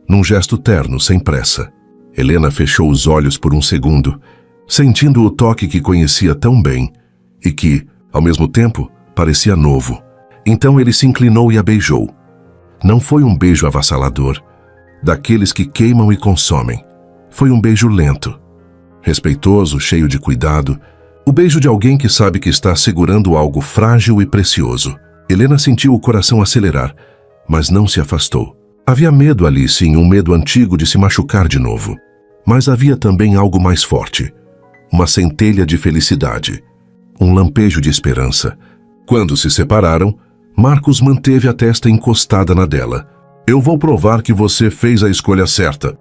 num gesto terno, sem pressa. Helena fechou os olhos por um segundo, sentindo o toque que conhecia tão bem e que, ao mesmo tempo, parecia novo. Então ele se inclinou e a beijou. Não foi um beijo avassalador, daqueles que queimam e consomem. Foi um beijo lento, respeitoso, cheio de cuidado. O beijo de alguém que sabe que está segurando algo frágil e precioso. Helena sentiu o coração acelerar, mas não se afastou. Havia medo ali, sim, um medo antigo de se machucar de novo. Mas havia também algo mais forte. Uma centelha de felicidade. Um lampejo de esperança. Quando se separaram, Marcos manteve a testa encostada na dela. Eu vou provar que você fez a escolha certa,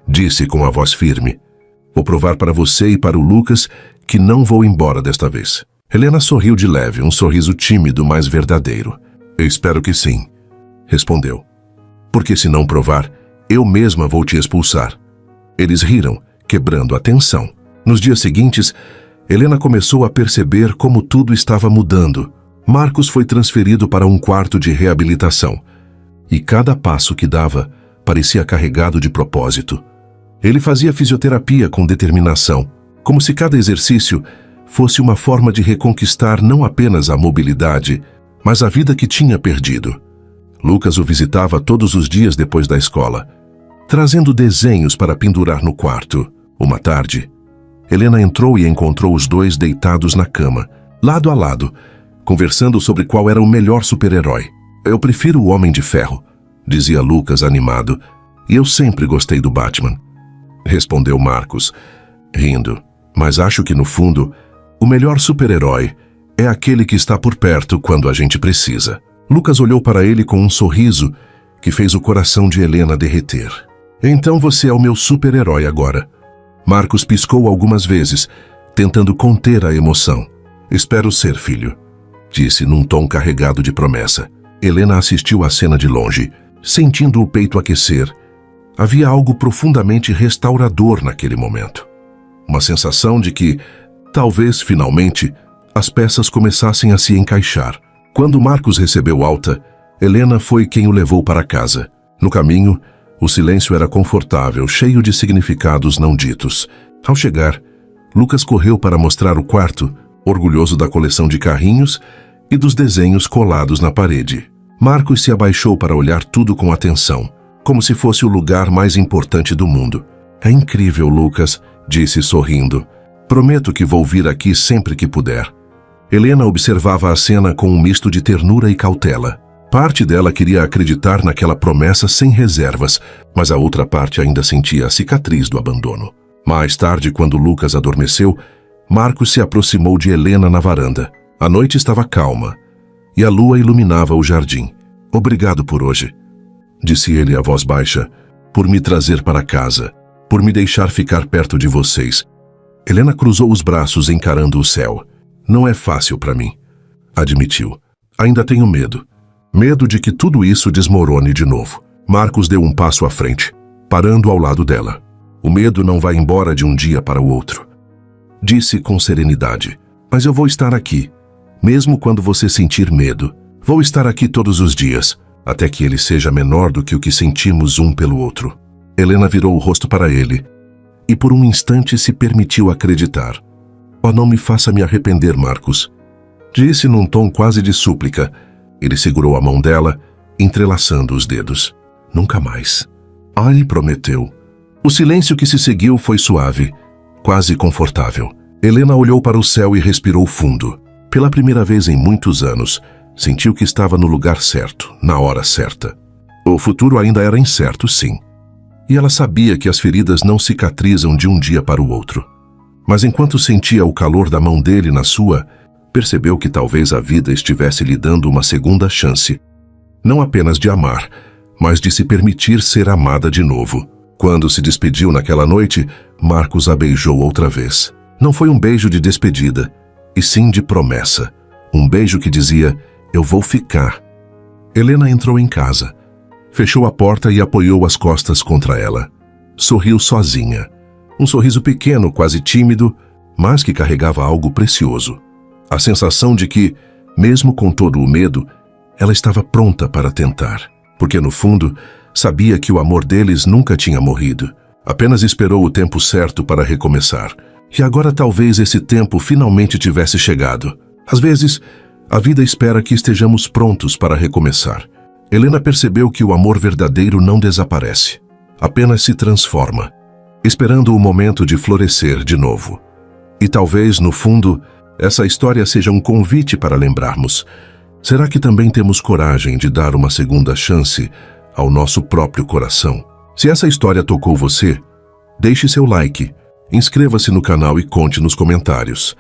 disse com a voz firme. Vou provar para você e para o Lucas que não vou embora desta vez. Helena sorriu de leve, um sorriso tímido, mas verdadeiro. Eu espero que sim, respondeu. Porque se não provar, eu mesma vou te expulsar. Eles riram, quebrando a tensão. Nos dias seguintes, Helena começou a perceber como tudo estava mudando. Marcos foi transferido para um quarto de reabilitação. E cada passo que dava parecia carregado de propósito. Ele fazia fisioterapia com determinação, como se cada exercício fosse uma forma de reconquistar não apenas a mobilidade, mas a vida que tinha perdido. Lucas o visitava todos os dias depois da escola, trazendo desenhos para pendurar no quarto. Uma tarde, Helena entrou e encontrou os dois deitados na cama, lado a lado, conversando sobre qual era o melhor super-herói. Eu prefiro o Homem de Ferro, dizia Lucas animado, e eu sempre gostei do Batman, respondeu Marcos, rindo. Mas acho que no fundo, o melhor super-herói é aquele que está por perto quando a gente precisa. Lucas olhou para ele com um sorriso que fez o coração de Helena derreter. Então você é o meu super-herói agora. Marcos piscou algumas vezes, tentando conter a emoção. Espero ser, filho, disse num tom carregado de promessa. Helena assistiu à cena de longe, sentindo o peito aquecer. Havia algo profundamente restaurador naquele momento. Uma sensação de que, talvez, finalmente, as peças começassem a se encaixar. Quando Marcos recebeu alta, Helena foi quem o levou para casa. No caminho, o silêncio era confortável, cheio de significados não ditos. Ao chegar, Lucas correu para mostrar o quarto, orgulhoso da coleção de carrinhos e dos desenhos colados na parede. Marcos se abaixou para olhar tudo com atenção, como se fosse o lugar mais importante do mundo. É incrível, Lucas, disse sorrindo. Prometo que vou vir aqui sempre que puder. Helena observava a cena com um misto de ternura e cautela. Parte dela queria acreditar naquela promessa sem reservas, mas a outra parte ainda sentia a cicatriz do abandono. Mais tarde, quando Lucas adormeceu, Marcos se aproximou de Helena na varanda. A noite estava calma e a lua iluminava o jardim. Obrigado por hoje, disse ele a voz baixa, por me trazer para casa, por me deixar ficar perto de vocês. Helena cruzou os braços encarando o céu. Não é fácil para mim, admitiu. Ainda tenho medo. Medo de que tudo isso desmorone de novo. Marcos deu um passo à frente, parando ao lado dela. O medo não vai embora de um dia para o outro, disse com serenidade. Mas eu vou estar aqui, mesmo quando você sentir medo. Vou estar aqui todos os dias, até que ele seja menor do que o que sentimos um pelo outro. Helena virou o rosto para ele, e por um instante se permitiu acreditar. Oh, não me faça me arrepender, Marcos, disse num tom quase de súplica. Ele segurou a mão dela, entrelaçando os dedos. Nunca mais. Ele prometeu. O silêncio que se seguiu foi suave, quase confortável. Helena olhou para o céu e respirou fundo. Pela primeira vez em muitos anos, sentiu que estava no lugar certo, na hora certa. O futuro ainda era incerto, sim. E ela sabia que as feridas não cicatrizam de um dia para o outro. Mas enquanto sentia o calor da mão dele na sua, percebeu que talvez a vida estivesse lhe dando uma segunda chance. Não apenas de amar, mas de se permitir ser amada de novo. Quando se despediu naquela noite, Marcos a beijou outra vez. Não foi um beijo de despedida, e sim de promessa. Um beijo que dizia, eu vou ficar. Helena entrou em casa. Fechou a porta e apoiou as costas contra ela. Sorriu sozinha. Um sorriso pequeno, quase tímido, mas que carregava algo precioso. A sensação de que, mesmo com todo o medo, ela estava pronta para tentar. Porque, no fundo, sabia que o amor deles nunca tinha morrido. Apenas esperou o tempo certo para recomeçar. E agora talvez esse tempo finalmente tivesse chegado. Às vezes, a vida espera que estejamos prontos para recomeçar. Helena percebeu que o amor verdadeiro não desaparece, apenas se transforma. esperando o momento de florescer de novo. E talvez, no fundo, essa história seja um convite para lembrarmos: será que também temos coragem de dar uma segunda chance ao nosso próprio coração? Se essa história tocou você, deixe seu like, inscreva-se no canal e conte nos comentários.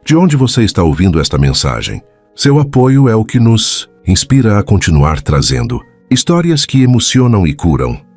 De onde você está ouvindo esta mensagem? Seu apoio é o que nos inspira a continuar trazendo histórias que emocionam e curam.